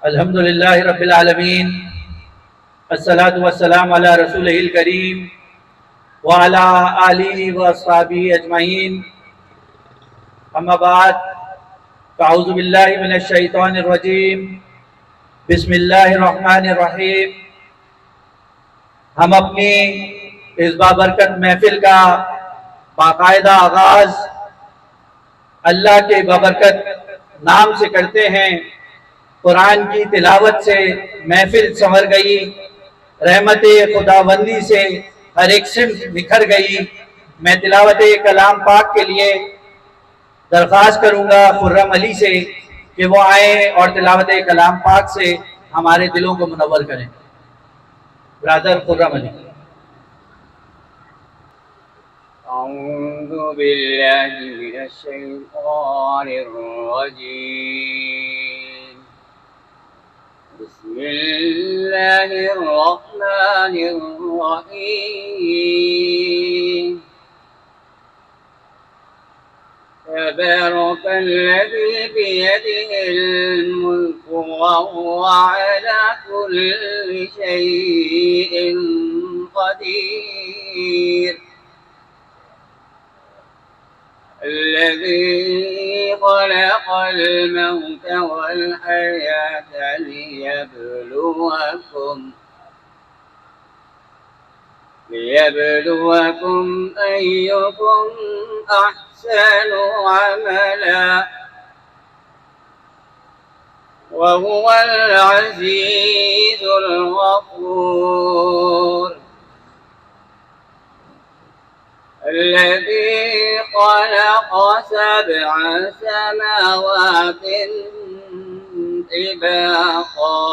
الحمد للہ رب العالمین، الصلاۃ والسلام علی رسولہ الکریم وعلی آلہ واصحابہ اجمعین، اما بعد فاعوذ باللہ من الشیطان الرجیم، بسم اللہ الرحمن الرحیم۔ ہم اپنی اس بابرکت محفل کا باقاعدہ آغاز اللہ کے بابرکت نام سے کرتے ہیں۔ قرآن کی تلاوت سے محفل سنور گئی، رحمت خداوندی سے ہر ایک صنف نکھر گئی۔ میں تلاوت کلام پاک کے لیے درخواست کروں گا خرم علی سے کہ وہ آئیں اور تلاوت کلام پاک سے ہمارے دلوں کو منور کریں۔ برادر خرم علی۔ اعوذ باللہ من الشیطان الرجیم، بسم اللہ الرحمن الرحیم۔ تبارک الذی بیدہ الملک وهو علی کل شیء قدیر، الذي خلق الموت والحياة ليبلوكم أيكم أحسن عملا، وهو العزيز الغفور، الذي خلق 7 سماوات طباقا،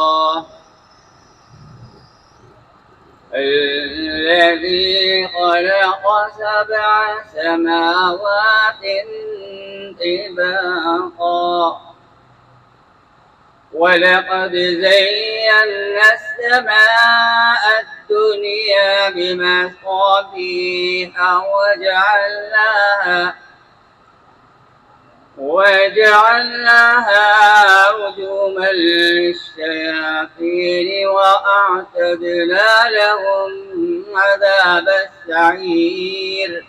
الذي خلق 7 سماوات طباقا، ولقد زينا السماء الدنيا بمصابيح وجعلناها رجوما للشياطين، وأعتدنا لهم عذاب السعير،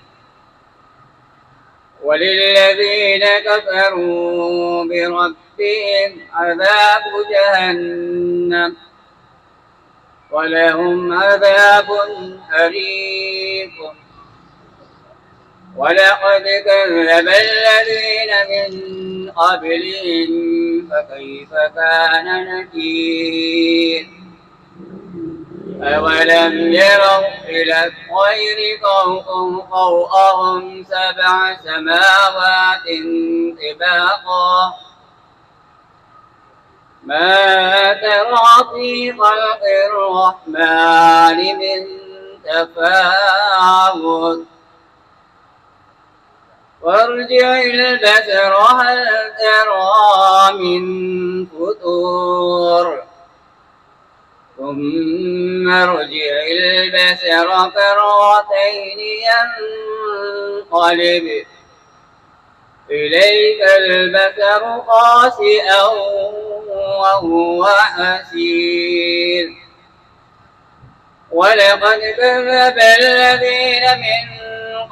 وللذين كفروا بربهم عذاب جهنم، ولهم عذاب حريق، ولقد كذب الذين من قبلهم فكيف كان نكير، أولم يروا إلى الطير فوقهم 7 سماوات طباقا، ما ترى في خلق الرحمن من تفاوت، وارجع البصر هل ترى من فطور، ثم ارجع البصر كرتين ينقلب إليك البصر خاسئا وهو حسير، ولقد كذب الذين من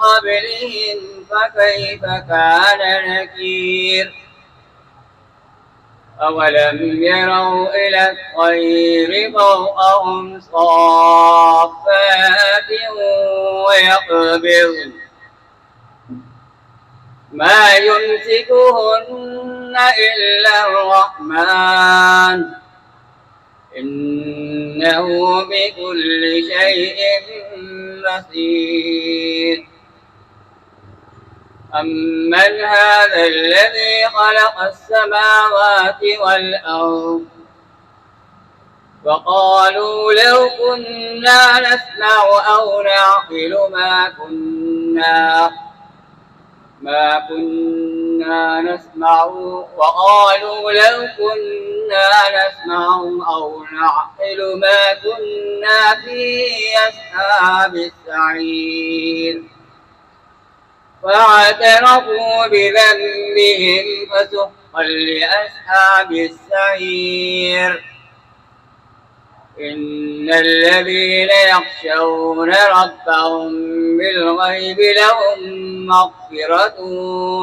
قبلهم فكيف كان نكير، أولم يروا إلى الطير فوقهم صافات ويقبضن ما يمسكهن إلا الرحمن، إنه بكل شيء بصير، أمن هذا الذي خلق السماوات والأرض، وقالوا لو كنا نسمع أو نعقل ما كنا نسمع، وقالوا لو كنا نسمع أو نعقل ما كنا في أصحاب السعير، فاعترفوا بذنبهم فسحقا لأصحاب السعير إن الذين يخشون ربهم بالغيب لهم مغفرة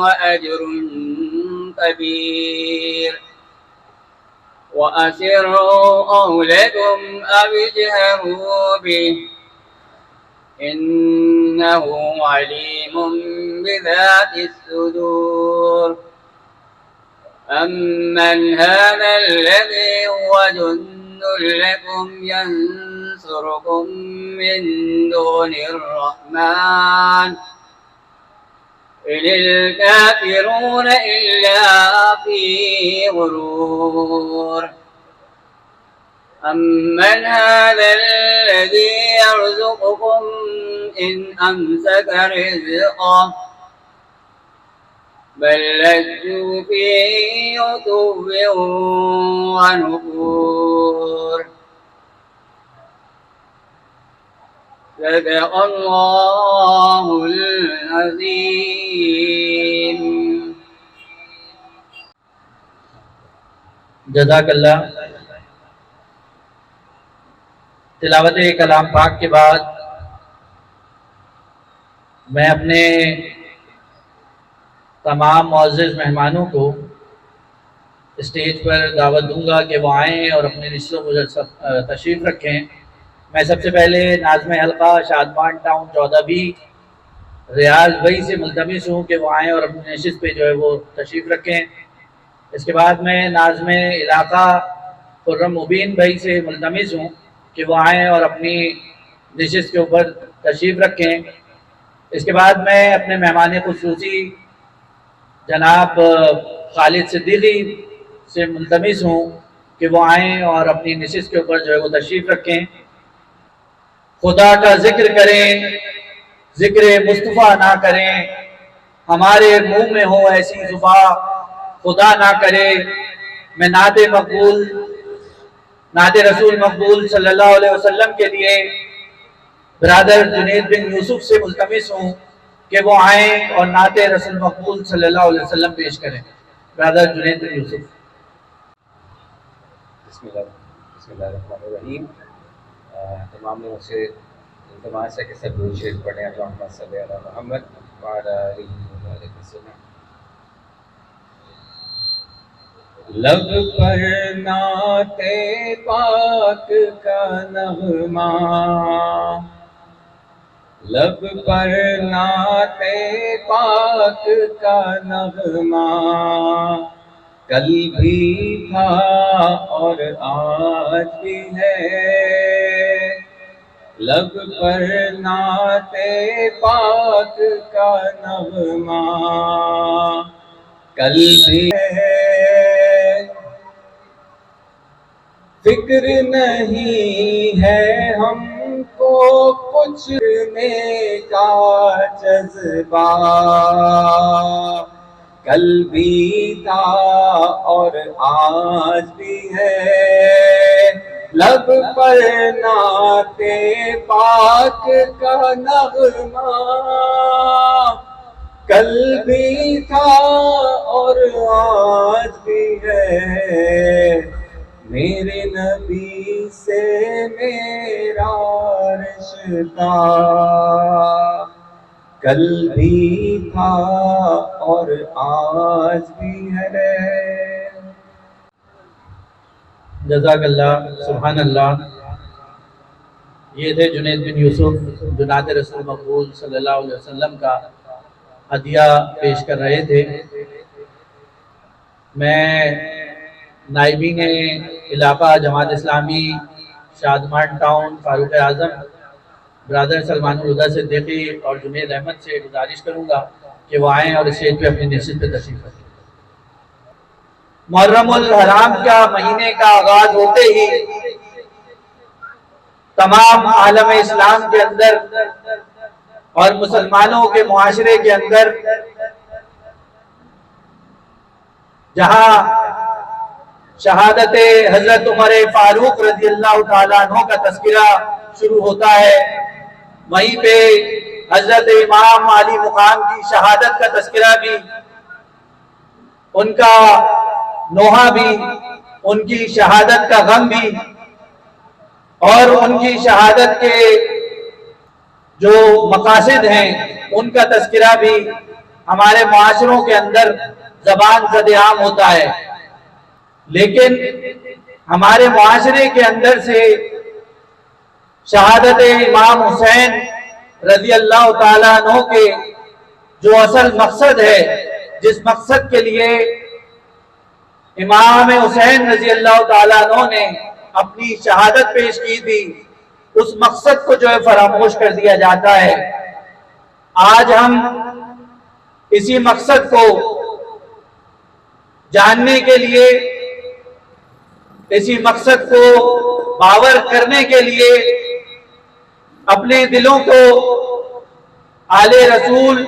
وأجر كبير وأسروا قولكم أو اجهروا به إنه عليم بذات الصدور أمن هذا الذي هو جند لكم ينصركم من دون الرحمن إن الكافرون إلا في غرور أمن هذا الذي يرزقكم إن أمسك رزقه بل لجوا في عتو ونفور صدق الله العظيم. جزاک اللہ. تلاوت کلام پاک کے بعد میں اپنے تمام معزز مہمانوں کو اسٹیج پر دعوت دوں گا کہ وہ آئیں اور اپنے رشتوں کو تشریف رکھیں. میں سب سے پہلے ناظم حلقہ شادمان ٹاؤن 14B ریاض بھائی سے ملتمس ہوں کہ وہ آئیں اور اپنی نشست پہ جو ہے وہ تشریف رکھیں. اس کے بعد میں ناظم علاقہ خرم مبین بھائی سے ملتمس ہوں کہ وہ آئیں اور اپنی نشست کے اوپر تشریف رکھیں. اس کے بعد میں اپنے مہمان خصوصی جناب خالد صدیقی سے ملتمس ہوں کہ وہ آئیں اور اپنی نشست کے اوپر جو ہے وہ تشریف رکھیں. خدا کا ذکر کریں، ذکر مصطفیٰ نہ کریں، ہمارے منہ میں ہو ایسی زباں خدا نہ کرے. میں نعت رسول مقبول صلی اللہ علیہ وسلم کے لیے برادر جنید بن یوسف سے ملتمس ہوں کہ وہ آئیں اور نعت رسول مقبول صلی اللہ علیہ وسلم پیش کریں. برادر جنید بن یوسف. بسم اللہ الرحمن الرحیم. تمام لوگوں سے التماس ہے کہ سب درود شریف پڑھیں. اللہم صلی علی محمد وعلی آلہ وسلم. لب پر نعت پاک کا نغمہ، لب پر نعت پاک کا نغمہ، کل بھی تھا اور آج بھی ہے. لب پر نعت پاک کا نغمہ کل بھی ہے. فکر نہیں ہے ہم کو کچھ کا جذبہ، کل بھی تھا اور آج بھی ہے. لب پر نعت پاک کا نغمہ کل بھی تھا اور آج بھی ہے. میرے نبی سے میرا رشتہ کل بھی تھا اور آج بھی ہے. جزاک اللہ. سبحان اللہ. یہ تھے جنید بن یوسف جو نعت رسول مقبول صلی اللہ علیہ وسلم کا ہدیہ پیش کر رہے تھے. میں نائبین علاقہ جماعت اسلامی شادمان ٹاؤن فاروق اعظم برادر سلمان الہدیٰ صدیقی اور جنید احمد سے گزارش کروں گا کہ وہ آئیں اور اسٹیج پہ اپنی نشست پہ تشریف رکھیں. محرم الحرام کا مہینے کا آغاز ہوتے ہی تمام عالم اسلام کے اندر اور مسلمانوں کے معاشرے کے اندر جہاں شہادت حضرت عمر فاروق رضی اللہ تعالیٰ عنہ کا تذکرہ شروع ہوتا ہے، وہیں پہ حضرت امام علی مقام کی شہادت کا تذکرہ بھی، ان کا نوحہ بھی، ان کی شہادت کا غم بھی اور ان کی شہادت کے جو مقاصد ہیں ان کا تذکرہ بھی ہمارے معاشروں کے اندر زبان زد عام ہوتا ہے، لیکن ہمارے معاشرے کے اندر سے شہادت امام حسین رضی اللہ تعالیٰ عنہ کے جو اصل مقصد ہے، جس مقصد کے لیے امام حسین رضی اللہ تعالیٰ عنہ نے اپنی شہادت پیش کی تھی، اس مقصد کو جو ہے فراموش کر دیا جاتا ہے۔ آج ہم اسی مقصد کو جاننے کے لیے، اسی مقصد کو باور کرنے کے لیے اپنے دلوں کو آل رسول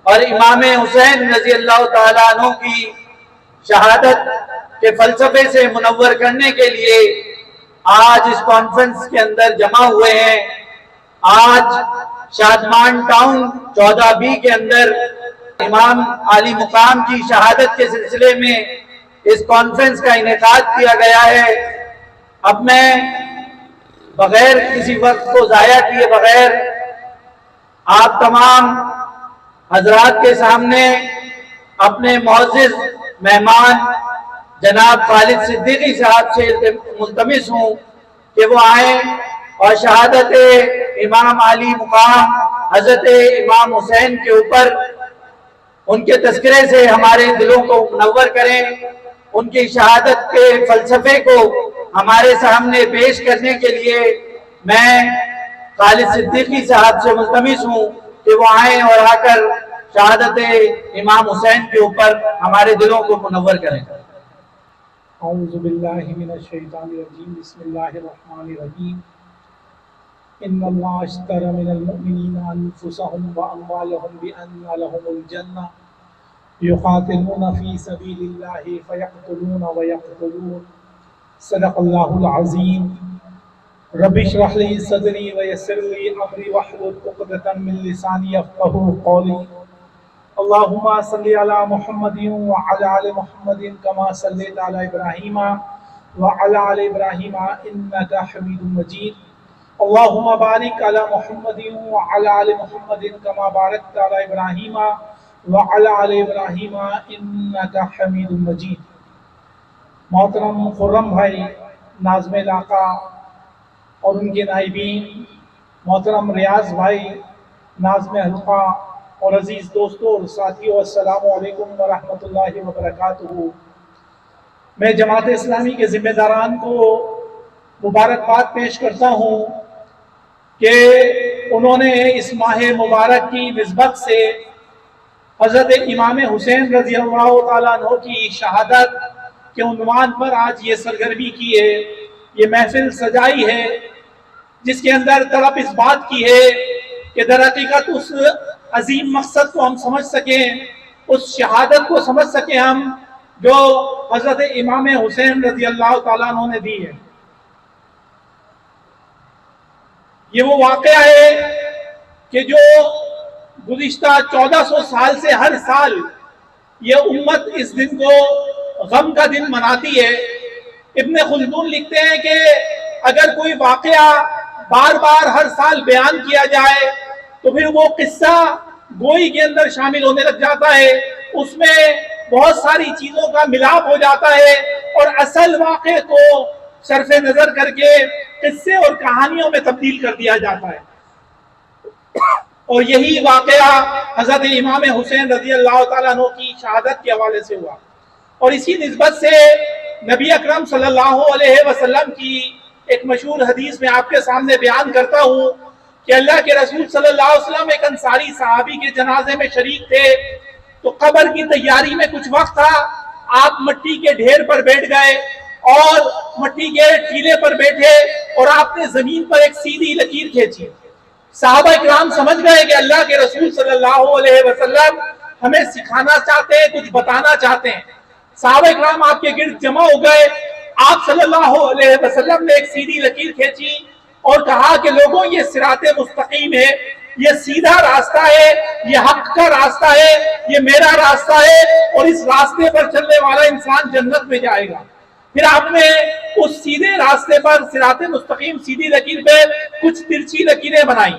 اور امام حسین رضی اللہ تعالیٰ عنہ کی شہادت کے فلسفے سے منور کرنے کے لیے آج اس کانفرنس کے اندر جمع ہوئے ہیں۔ آج شادمان ٹاؤن 14B کے اندر امام عالی مقام کی شہادت کے سلسلے میں اس کانفرنس کا انعقاد کیا گیا ہے۔ اب میں بغیر کسی وقت کو ضائع کیے بغیر آپ تمام حضرات کے سامنے اپنے معزز مہمان جناب خالد صدیقی صاحب سے ملتمس ہوں کہ وہ آئیں اور شہادت امام علی مقام حضرت امام حسین کے اوپر ان کے تذکرے سے ہمارے دلوں کو منور کریں، ان کی شہادت کے فلسفے کو ہمارے سامنے پیش کرنے کے لیے میں خالد صدیقی صاحب سے ملتمس ہوں کہ وہ آئیں اور آ کر شہادت امام حسین کے اوپر ہمارے دلوں کو منور کریں۔ اعوذ باللہ من الشیطان الرجیم، بسم اللہ الرحمن الرحیم۔ ان اللہ اشتری من المؤمنین انفسهم واموالهم بان لهم الجنہ یقاتلون فی سبیل اللہ فیقتلون ویقتلون، صدق اللہ العظیم۔ رب اشرح لی صدری ویسر لی امری واحلل عقدۃ من لسانی یفقهوا قولی۔ اللہم صلی علی محمد وعلی آل محمد کما صلیت علی ابراہیم وعلی آل ابراہیم انک حمید مجید۔ اللہم بارک علی محمد وعلی آل محمد کما بارکت علی ابراہیم وعلی آل ابراہیم انک حمید مجید۔ محترم خرم بھائی، ناظم علاقہ اور ان کے نائبین، محترم ریاض بھائی ناظم حلقہ اور عزیز دوستوں اور ساتھیوں، السلام علیکم ورحمۃ اللہ وبرکاتہ۔ میں جماعت اسلامی کے ذمہ داران کو مبارکباد پیش کرتا ہوں کہ انہوں نے اس ماہ مبارک کی نسبت سے حضرت امام حسین رضی اللہ تعالیٰ عنہ کی شہادت کے عنوان پر آج یہ سرگرمی کی ہے، یہ محفل سجائی ہے، جس کے اندر طلب اس بات کی ہے کہ در حقیقت اس عظیم مقصد کو ہم سمجھ سکیں، اس شہادت کو سمجھ سکیں ہم جو حضرت امام حسین رضی اللہ تعالیٰ عنہ نے دی ہے۔ یہ وہ واقعہ ہے کہ جو گزشتہ 1400 سال سے ہر سال یہ امت اس دن کو غم کا دن مناتی ہے۔ ابن خلدون لکھتے ہیں کہ اگر کوئی واقعہ بار بار ہر سال بیان کیا جائے تو پھر وہ قصہ گوئی کے اندر شامل ہونے لگ جاتا ہے، اس میں بہت ساری چیزوں کا ملاپ ہو جاتا ہے اور اصل واقعے کو صرف نظر کر کے قصے اور کہانیوں میں تبدیل کر دیا جاتا ہے۔ اور یہی واقعہ حضرت امام حسین رضی اللہ تعالیٰ عنہ کی شہادت کے حوالے سے ہوا، اور اسی نسبت سے نبی اکرم صلی اللہ علیہ وسلم کی ایک مشہور حدیث میں آپ کے سامنے بیان کرتا ہوں کہ اللہ کے رسول صلی اللہ علیہ وسلم ایک انصاری صحابی کے جنازے میں شریک تھے، تو قبر کی تیاری میں کچھ وقت تھا، آپ مٹی کے ڈھیر پر بیٹھ گئے اور مٹی کے ٹیلے پر بیٹھے اور آپ نے زمین پر ایک سیدھی لکیر کھینچی۔ صحابہ کرام سمجھ گئے کہ اللہ کے رسول صلی اللہ علیہ وسلم ہمیں سکھانا چاہتے ہیں، کچھ بتانا چاہتے ہیں۔ صحابہ کرام آپ کے گرد جمع ہو گئے، آپ صلی اللہ علیہ وسلم نے ایک سیدھی لکیر کھینچی اور کہا کہ لوگوں یہ صراط مستقیم ہے، یہ سیدھا راستہ ہے، یہ حق کا راستہ ہے، یہ میرا راستہ ہے، اور اس راستے پر چلنے والا انسان جنت میں جائے گا۔ پھر آپ نے اس سیدھے راستے پر صراط مستقیم سیدھی لکیر پہ کچھ ترچھی لکیریں بنائی،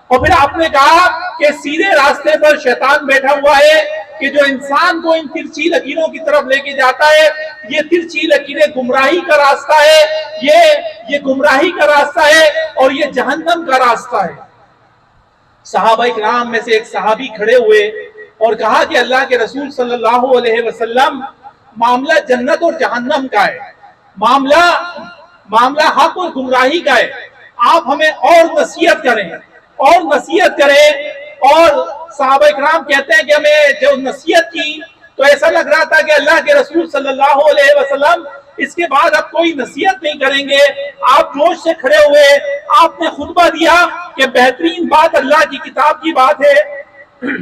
اور پھر آپ نے کہا کہ سیدھے راستے پر شیطان بیٹھا ہوا ہے کہ جو انسان کو ان ترچھی لکیروں کی طرف لے کے جاتا ہے۔ یہ ترچھی لکیریں گمراہی کا راستہ ہے، یہ گمراہی کا راستہ ہے، اور یہ جہنم کا راستہ ہے۔ صحابہ کرام میں سے ایک صحابی کھڑے ہوئے اور کہا کہ اللہ کے رسول صلی اللہ علیہ وسلم، معاملہ جنت اور جہنم کا ہے، معاملہ حق اور گمراہی کا ہے، آپ ہمیں اور نصیحت کریں، اور نصیحت کریں۔ اور صحابہ کرام کہتے ہیں کہ ہمیں جو نصیحت کی تو ایسا لگ رہا تھا کہ اللہ کے رسول صلی اللہ علیہ وسلم اس کے بعد اب کوئی نصیحت نہیں کریں گے۔ آپ جوش سے کھڑے ہوئے، آپ نے خطبہ دیا کہ بہترین بات اللہ کی کتاب کی بات ہے،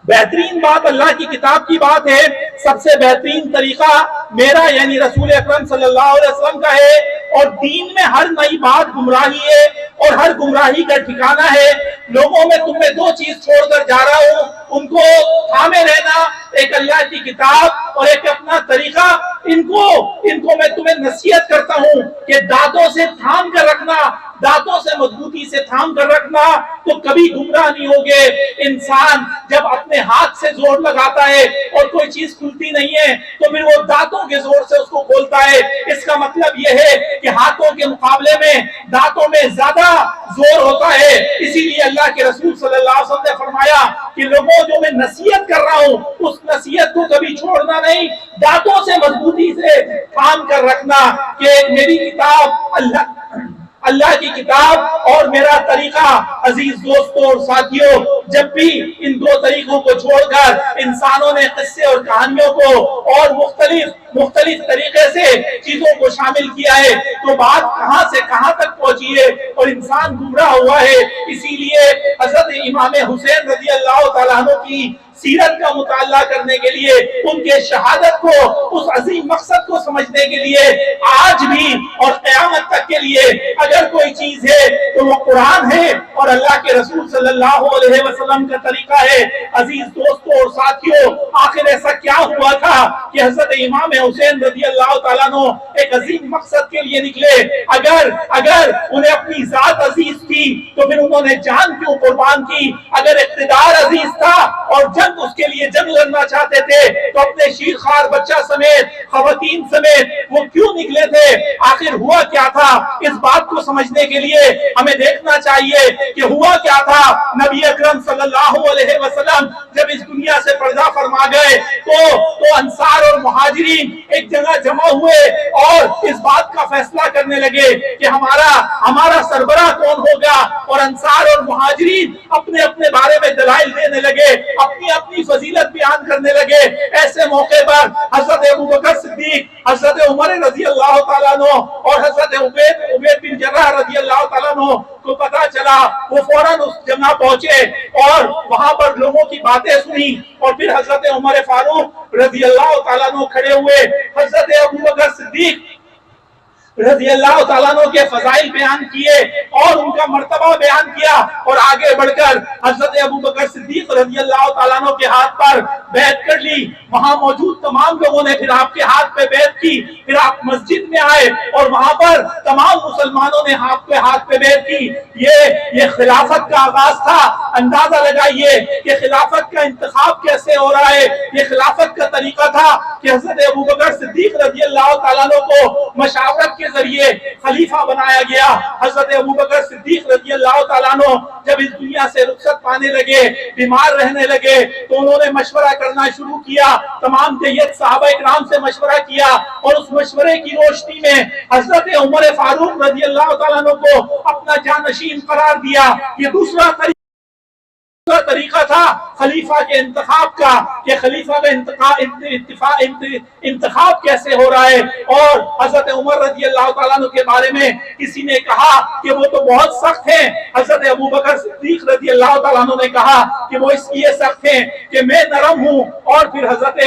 بہترین بات اللہ کی کتاب کی بات ہے، سب سے بہترین طریقہ میرا یعنی رسول اکرم صلی اللہ علیہ وسلم کا ہے، اور دین میں ہر نئی بات گمراہی ہے اور ہر گمراہی کا ٹھکانہ ہے۔ لوگوں میں تم میں دو چیز چھوڑ کر جا رہا ہوں، ان کو تھامے رہنا، ایک اللہ کی کتاب اور ایک اپنا طریقہ۔ ان کو میں تمہیں نصیحت کرتا ہوں کہ دانتوں سے تھام کر رکھنا، دانتوں سے مضبوطی سے تھام کر رکھنا، تو کبھی گمراہ نہیں ہوگے۔ انسان جب اپنے ہاتھ سے زور لگاتا ہے اور کوئی چیز کھلتی نہیں ہے تو پھر وہ دانتوں کے زور سے اس کو کھولتا ہے۔ اس کا مطلب یہ ہے کہ ہاتھوں کے مقابلے میں دانتوں میں زیادہ زور ہوتا ہے۔ اسی لیے اللہ کے رسول صلی اللہ علیہ وسلم نے فرمایا کہ لوگوں جو میں نصیحت کر رہا ہوں اس نصیحت کو کبھی چھوڑنا نہیں، دانتوں سے مضبوطی سے تھام کر رکھنا کہ میری کتاب اللہ کی کتاب اور میرا طریقہ۔ عزیز دوستوں اور ساتھیوں، جب بھی ان دو طریقوں کو چھوڑ کر انسانوں نے قصے اور کہانیوں کو اور مختلف طریقے سے چیزوں کو شامل کیا ہے تو بات کہاں سے کہاں تک پہنچی ہے اور انسان گمراہ ہوا ہے۔ اسی لیے حضرت امام حسین رضی اللہ تعالیٰ عنہ کی سیرت کا مطالعہ کرنے کے لیے، ان کے شہادت کو، اس عظیم مقصد کو سمجھنے کے لیے آج بھی اور قیامت تک کے لیے اگر کوئی چیز ہے تو وہ قرآن ہے اور اللہ کے رسول صلی اللہ علیہ وسلم کا طریقہ ہے۔ عزیز دوستوں اور ساتھیوں، آخر ایسا کیا ہوا تھا کہ حضرت امام حسین رضی اللہ تعالیٰ عنہ ایک عظیم مقصد کے لیے نکلے؟ اگر انہیں اپنی ذات عزیز تھی تو پھر انہوں نے جان کیوں قربان کی؟ اگر اقتدار عزیز تھا اور اس کے لیے جنگ لڑنا چاہتے تھے تو اپنے شیر خوار بچہ سمیت، خواتین سمیت وہ کیوں نکلے تھے؟ آخر ہوا کیا تھا؟ اس بات کو سمجھنے کے لیے ہمیں دیکھنا چاہیے کہ ہوا کیا تھا۔ نبی اکرم صلی اللہ علیہ وسلم جب اس دنیا سے پردہ فرما گئے تو انصار اور مہاجرین ایک جگہ جمع ہوئے اور اس بات کا فیصلہ کرنے لگے کہ ہمارا سربراہ کون ہوگا، اور انصار اور مہاجرین اپنے اپنے بارے میں دلائل دینے لگے، اپنی فضیلت بیان کرنے لگے۔ ایسے موقع پر حضرت ابوبکر صدیق، حضرت عمر رضی اللہ تعالیٰ عنہ اور حضرت عبید بن جراح رضی اللہ تعالیٰ عنہ کو پتا چلا، وہ فوراً اس جگہ پہنچے اور وہاں پر لوگوں کی باتیں سنی، اور پھر حضرت عمر فاروق رضی اللہ تعالیٰ عنہ کھڑے ہوئے، حضرت ابوبکر صدیق رضی اللہ تعالیٰ عنہ کے فضائل بیان کیے اور ان کا مرتبہ بیان کیا، اور آگے بڑھ کر حضرت ابوبکر صدیق رضی اللہ تعالیٰ عنہ کے ہاتھ پر بیعت کر لی۔ وہاں موجود تمام لوگوں نے پھر آپ کے ہاتھ پہ بیعت کی، پھر آپ مسجد میں آئے اور وہاں پر تمام مسلمانوں نے ہاتھ پہ بیعت کی۔ یہ خلافت کا آغاز تھا۔ اندازہ لگائیے کہ خلافت کا انتخاب کیسے ہو رہا ہے۔ یہ خلافت کا طریقہ تھا کہ حضرت ابوبکر صدیق رضی اللہ تعالیٰ عنہ کو مشاورت کے ذریعے خلیفہ بنایا گیا۔ حضرت ابوبکر صدیق رضی اللہ تعالیٰ عنہ جب اس دنیا سے رخصت پانے لگے، بیمار رہنے لگے، تو انہوں نے مشورہ کرنا شروع کیا، تمام جیت صحابہ اکرام سے مشورہ کیا، اور اس مشورے کی روشنی میں حضرت عمر فاروق رضی اللہ تعالیٰ عنہ کو اپنا جانشین قرار دیا۔ یہ دوسرا طریقہ تھا خلیفہ کے انتخاب کا، کہ خلیفہ کا انتخاب کیسے ہو رہا ہے۔ اور حضرت عمر رضی اللہ تعالیٰ عنہ کے بارے میں کسی نے کہا کہ وہ تو بہت سخت ہیں، حضرت ابوبکر صدیق رضی اللہ تعالیٰ عنہ نے کہا کہ وہ اس لیے سخت ہیں کہ میں نرم ہوں، اور پھر حضرت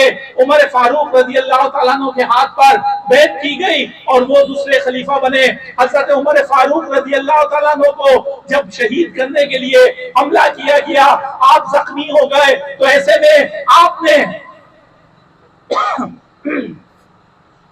عمر فاروق رضی اللہ تعالیٰ عنہ کے ہاتھ پر بیعت کی گئی اور وہ دوسرے خلیفہ بنے۔ حضرت عمر فاروق رضی اللہ تعالیٰ عنہ کو جب شہید کرنے کے لیے حملہ کیا گیا آپ زخمی ہو گئے، تو ایسے میں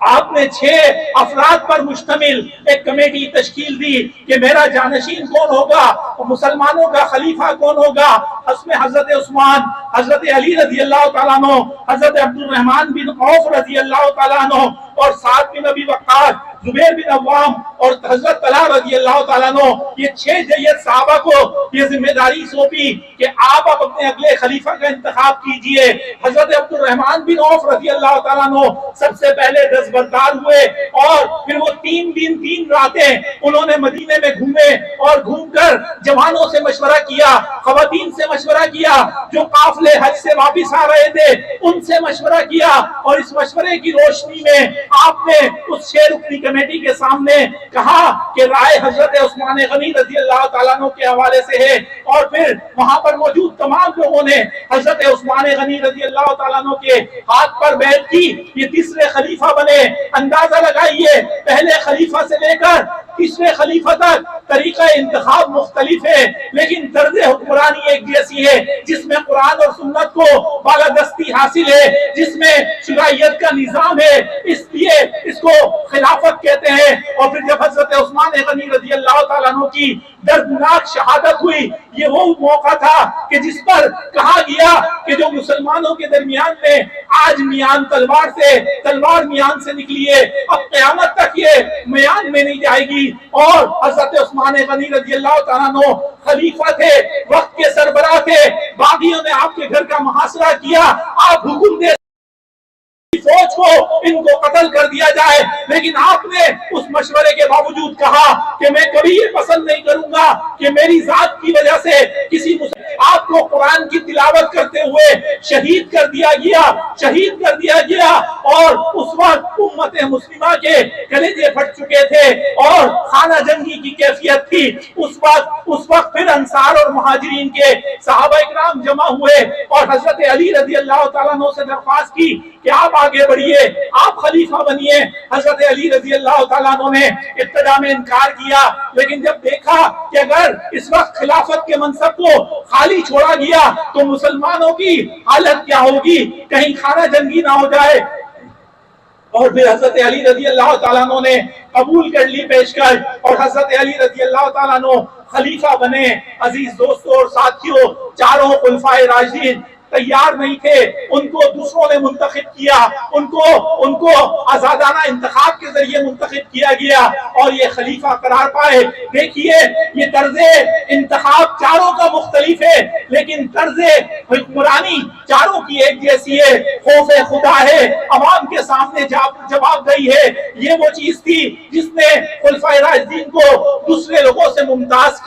آپ نے 6 افراد پر مشتمل ایک کمیٹی تشکیل دی کہ میرا جانشین کون ہوگا، مسلمانوں کا خلیفہ کون ہوگا۔ اس میں حضرت عثمان، حضرت علی رضی اللہ تعالیٰ عنہ، حضرت عبد الرحمن بن عوف رضی اللہ تعالیٰ عنہ اور سعد بن ابی وقاص، زبیر بن عوام اور حضرت طلحہ رضی اللہ تعالیٰ عنہ، یہ 6 جید صحابہ کو یہ ذمہ داری سونپی کہ آپ اپنے اگلے خلیفہ کا انتخاب کیجئے۔ حضرت عبد الرحمن بن عوف رضی اللہ تعالیٰ عنہ سب سے پہلے دستبردار ہوئے، اور پھر وہ 3 دن 3 راتیں انہوں نے مدینے میں گھومے، اور گھوم کر جوانوں سے مشورہ کیا، خواتین سے مشورہ کیا، جو قافلے حج سے واپس آ رہے تھے ان سے مشورہ کیا، اور اس مشورے کی روشنی میں آپ نے اس 6 رکنی کمیٹی کے سامنے کہا کہ رائے حضرت عثمان غنی رضی اللہ تعالیٰ عنہ کے حوالے سے ہے، اور پھر وہاں پر موجود تمام لوگوں نے حضرت عثمان غنی رضی اللہ تعالیٰ عنہ کے ہاتھ پر بیعت کی، یہ تیسرے خلیفہ بنے۔ اندازہ لگائیے پہلے خلیفہ سے لے کر تیسرے خلیفہ تک طریقہ انتخاب مختلف ہے، لیکن طرز حکمرانی ایک جیسی ہے، جس میں قرآن اور سنت کو بالادستی حاصل ہے، جس میں شرعیت کا نظام ہے، اس لیے اس کو خلافت کہتے ہیں۔ اور پھر جب حضرت عثمان غنی رضی اللہ تعالیٰ عنہ کی دردناک شہادت ہوئی، یہ وہ موقع تھا کہ جس پر کہا گیا کہ جو مسلمانوں کے درمیان میں آج میان تلوار سے، تلوار میان سے نکلی ہے، اب قیامت تک یہ میان میں نہیں جائے گی۔ اور حضرت عثمان غنی رضی اللہ تعالیٰ عنہ خلیفہ تھے، وقت کے سربراہ تھے، باغیوں نے آپ کے گھر کا محاصرہ کیا، آپ حکم دے فوج کو ان کو قتل کر دیا جائے، لیکن آپ نے اس مشورے کے باوجود کہا کہ میں کبھی یہ پسند نہیں کروں گا کہ میری ذات کی وجہ سے کسی آپ کو قرآن کی تلاوت کرتے ہوئے شہید کر دیا گیا، شہید کر دیا گیا۔ اور اس وقت امت مسلمہ کے کلیجے پھٹ چکے تھے اور خانہ جنگی کی کیفیت تھی۔ اس وقت پھر انصار اور مہاجرین کے صحابہ اکرام جمع ہوئے اور حضرت علی رضی اللہ تعالیٰ عنہ سے درخواست کی کہ آپ آگے بڑھیے، آپ خلیفہ بنیے۔ حضرت علی رضی اللہ تعالیٰ عنہ نے ابتدا میں انکار کیا، لیکن جب دیکھا کہ اگر اس وقت خلافت کے منصب کو خالی چھوڑا گیا تو مسلمانوں کی حالت کیا ہوگی، کہیں خانہ جنگی نہ ہو جائے، اور پھر حضرت علی رضی اللہ تعالیٰ عنہ نے قبول کر لی پیشکش، اور حضرت علی رضی اللہ تعالیٰ عنہ خلیفہ بنے۔ عزیز دوستوں اور ساتھیوں، چاروں خلفائے راشدین تیار نہیں تھے، ان کو دوسروں نے منتخب کیا، ان کو آزادانہ انتخاب کے ذریعے منتخب کیا گیا اور یہ خلیفہ قرار پائے۔ دیکھیے یہ طرز انتخاب چاروں کا مختلف ہے، لیکن طرز حکمرانی چاروں کی ایک جیسی ہے۔ خوف خدا ہے، عوام کے سامنے جواب دہی ہے، یہ وہ چیز تھی جس نے خلفائے راشدین کو دوسرے لوگوں سے ممتاز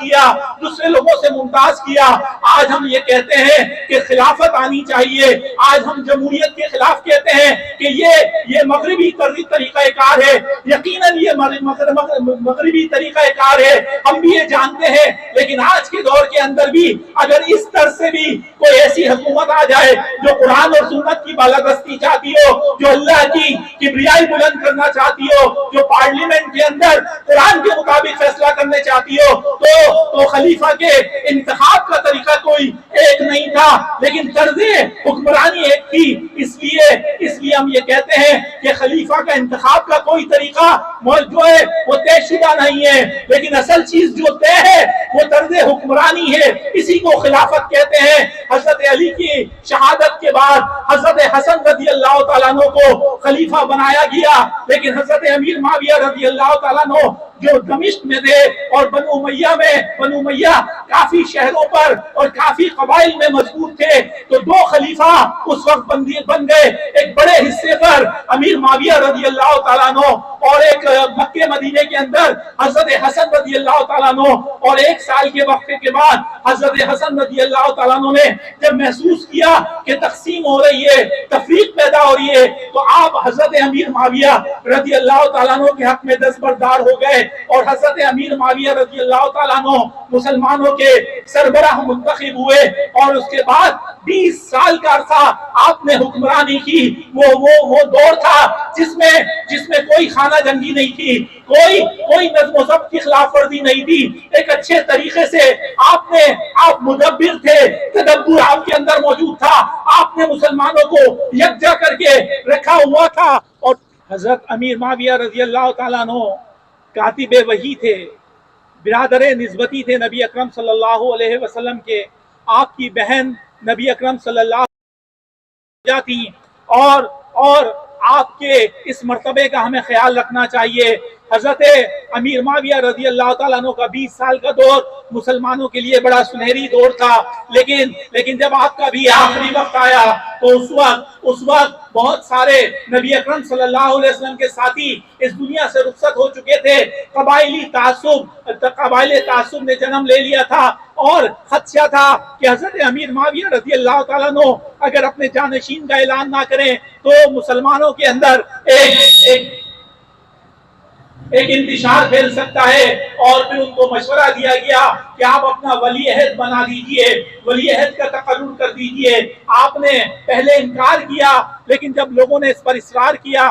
کیا۔ آج ہم یہ کہتے ہیں کہ خلافت آنی چاہیے، آج ہم جمہوریت کے خلاف کہتے ہیں کہ یہ مغربی طریقہ کار ہے، یقیناً یہ مغربی طریقہ کار ہے، ہم بھی یہ جانتے ہیں، لیکن آج کے دور کے اندر بھی اگر اس طرح سے بھی کوئی ایسی حکومت آ جائے جو قرآن اور سنت کی بالادستی چاہتی ہو، جو اللہ کی کبریائی بلند کرنا چاہتی ہو، جو پارلیمنٹ کے اندر قرآن کے مطابق فیصلہ کرنے چاہتی ہو، تو خلیفہ کے انتخاب کا طریقہ کوئی ایک نہیں تھا، لیکن طرز حکمرانی ایک تھی۔ اس لیے ہم یہ کہتے ہیں کہ خلیفہ کا انتخاب کا کوئی طریقہ جو ہے وہ طے شدہ نہیں ہے، لیکن اصل چیز جو طے ہے وہ طرز حکمرانی ہے، اسی کو خلافت کہتے ہیں۔ حضرت علی کی شہادت کے بعد حضرت حسن رضی اللہ تعالیٰ عنہ کو خلیفہ بنایا گیا، لیکن حضرت امیر معاویہ رضی اللہ تعالیٰ عنہ جو دمشق میں تھے اور بنو امیہ کافی شہروں پر اور کافی قبائل میں مضبوط تھے، تو 2 خلیفہ اس وقت بن گئے، ایک بڑے حصے پر امیر معاویہ رضی اللہ تعالیٰ عنہ اور ایک مکہ مدینے کے اندر حضرت حسن رضی اللہ تعالیٰ عنہ، اور 1 سال کے وقفے کے بعد حضرت حسن رضی اللہ تعالیٰ عنہ نے جب محسوس کیا کہ تقسیم ہو رہی ہے، تفریق پیدا ہو رہی ہے، تو آپ حضرت امیر معاویہ رضی اللہ تعالیٰ عنہ کے حق میں دستبردار ہو گئے، اور حضرت امیر معاویہ رضی اللہ تعالیٰ عنہ مسلمانوں کے سربراہ منتخب ہوئے، اور اس کے بعد 20 سال کا عرصہ آپ نے حکمرانی کی۔ وہ دور تھا جس میں کوئی خانہ خانہ جنگی نہیں تھی، کوئی نظم و ضبط کی خلاف ورزی نہیں تھی، ایک اچھے طریقے سے آپ مدبر تھے، تدبر آپ کے اندر موجود تھا، آپ نے مسلمانوں کو یکجا کر کے رکھا ہوا تھا۔ اور حضرت امیر معاویہ رضی اللہ تعالیٰ عنہ کاتب وحی تھے، برادر نسبتی تھے نبی اکرم صلی اللہ علیہ وسلم کے، آپ کی بہن نبی اکرم صلی اللہ علیہ وسلم تھی، اور آپ کے اس مرتبے کا ہمیں خیال رکھنا چاہیے۔ حضرت امیر معاویہ رضی اللہ تعالیٰ عنہ کا 20 سال کا دور مسلمانوں کے لیے بڑا سنہری دور تھا، لیکن جب آپ کا بھی آخری وقت آیا تو اس وقت بہت سارے نبی اکرم صلی اللہ علیہ وسلم کے ساتھی اس دنیا سے رخصت ہو چکے تھے، قبائلی تعصب نے جنم لے لیا تھا، اور خدشہ تھا کہ حضرت امیر معاویہ رضی اللہ تعالیٰ عنہ اگر اپنے جانشین کا اعلان نہ کریں تو مسلمانوں کے اندر ایک انتشار پھیل سکتا ہے۔ اور پھر ان کو مشورہ دیا گیا کہ آپ اپنا ولی عہد بنا دیجئے، ولی عہد کا تقرر کر دیجئے۔ آپ نے پہلے انکار کیا، لیکن جب لوگوں نے اس پر اصرار کیا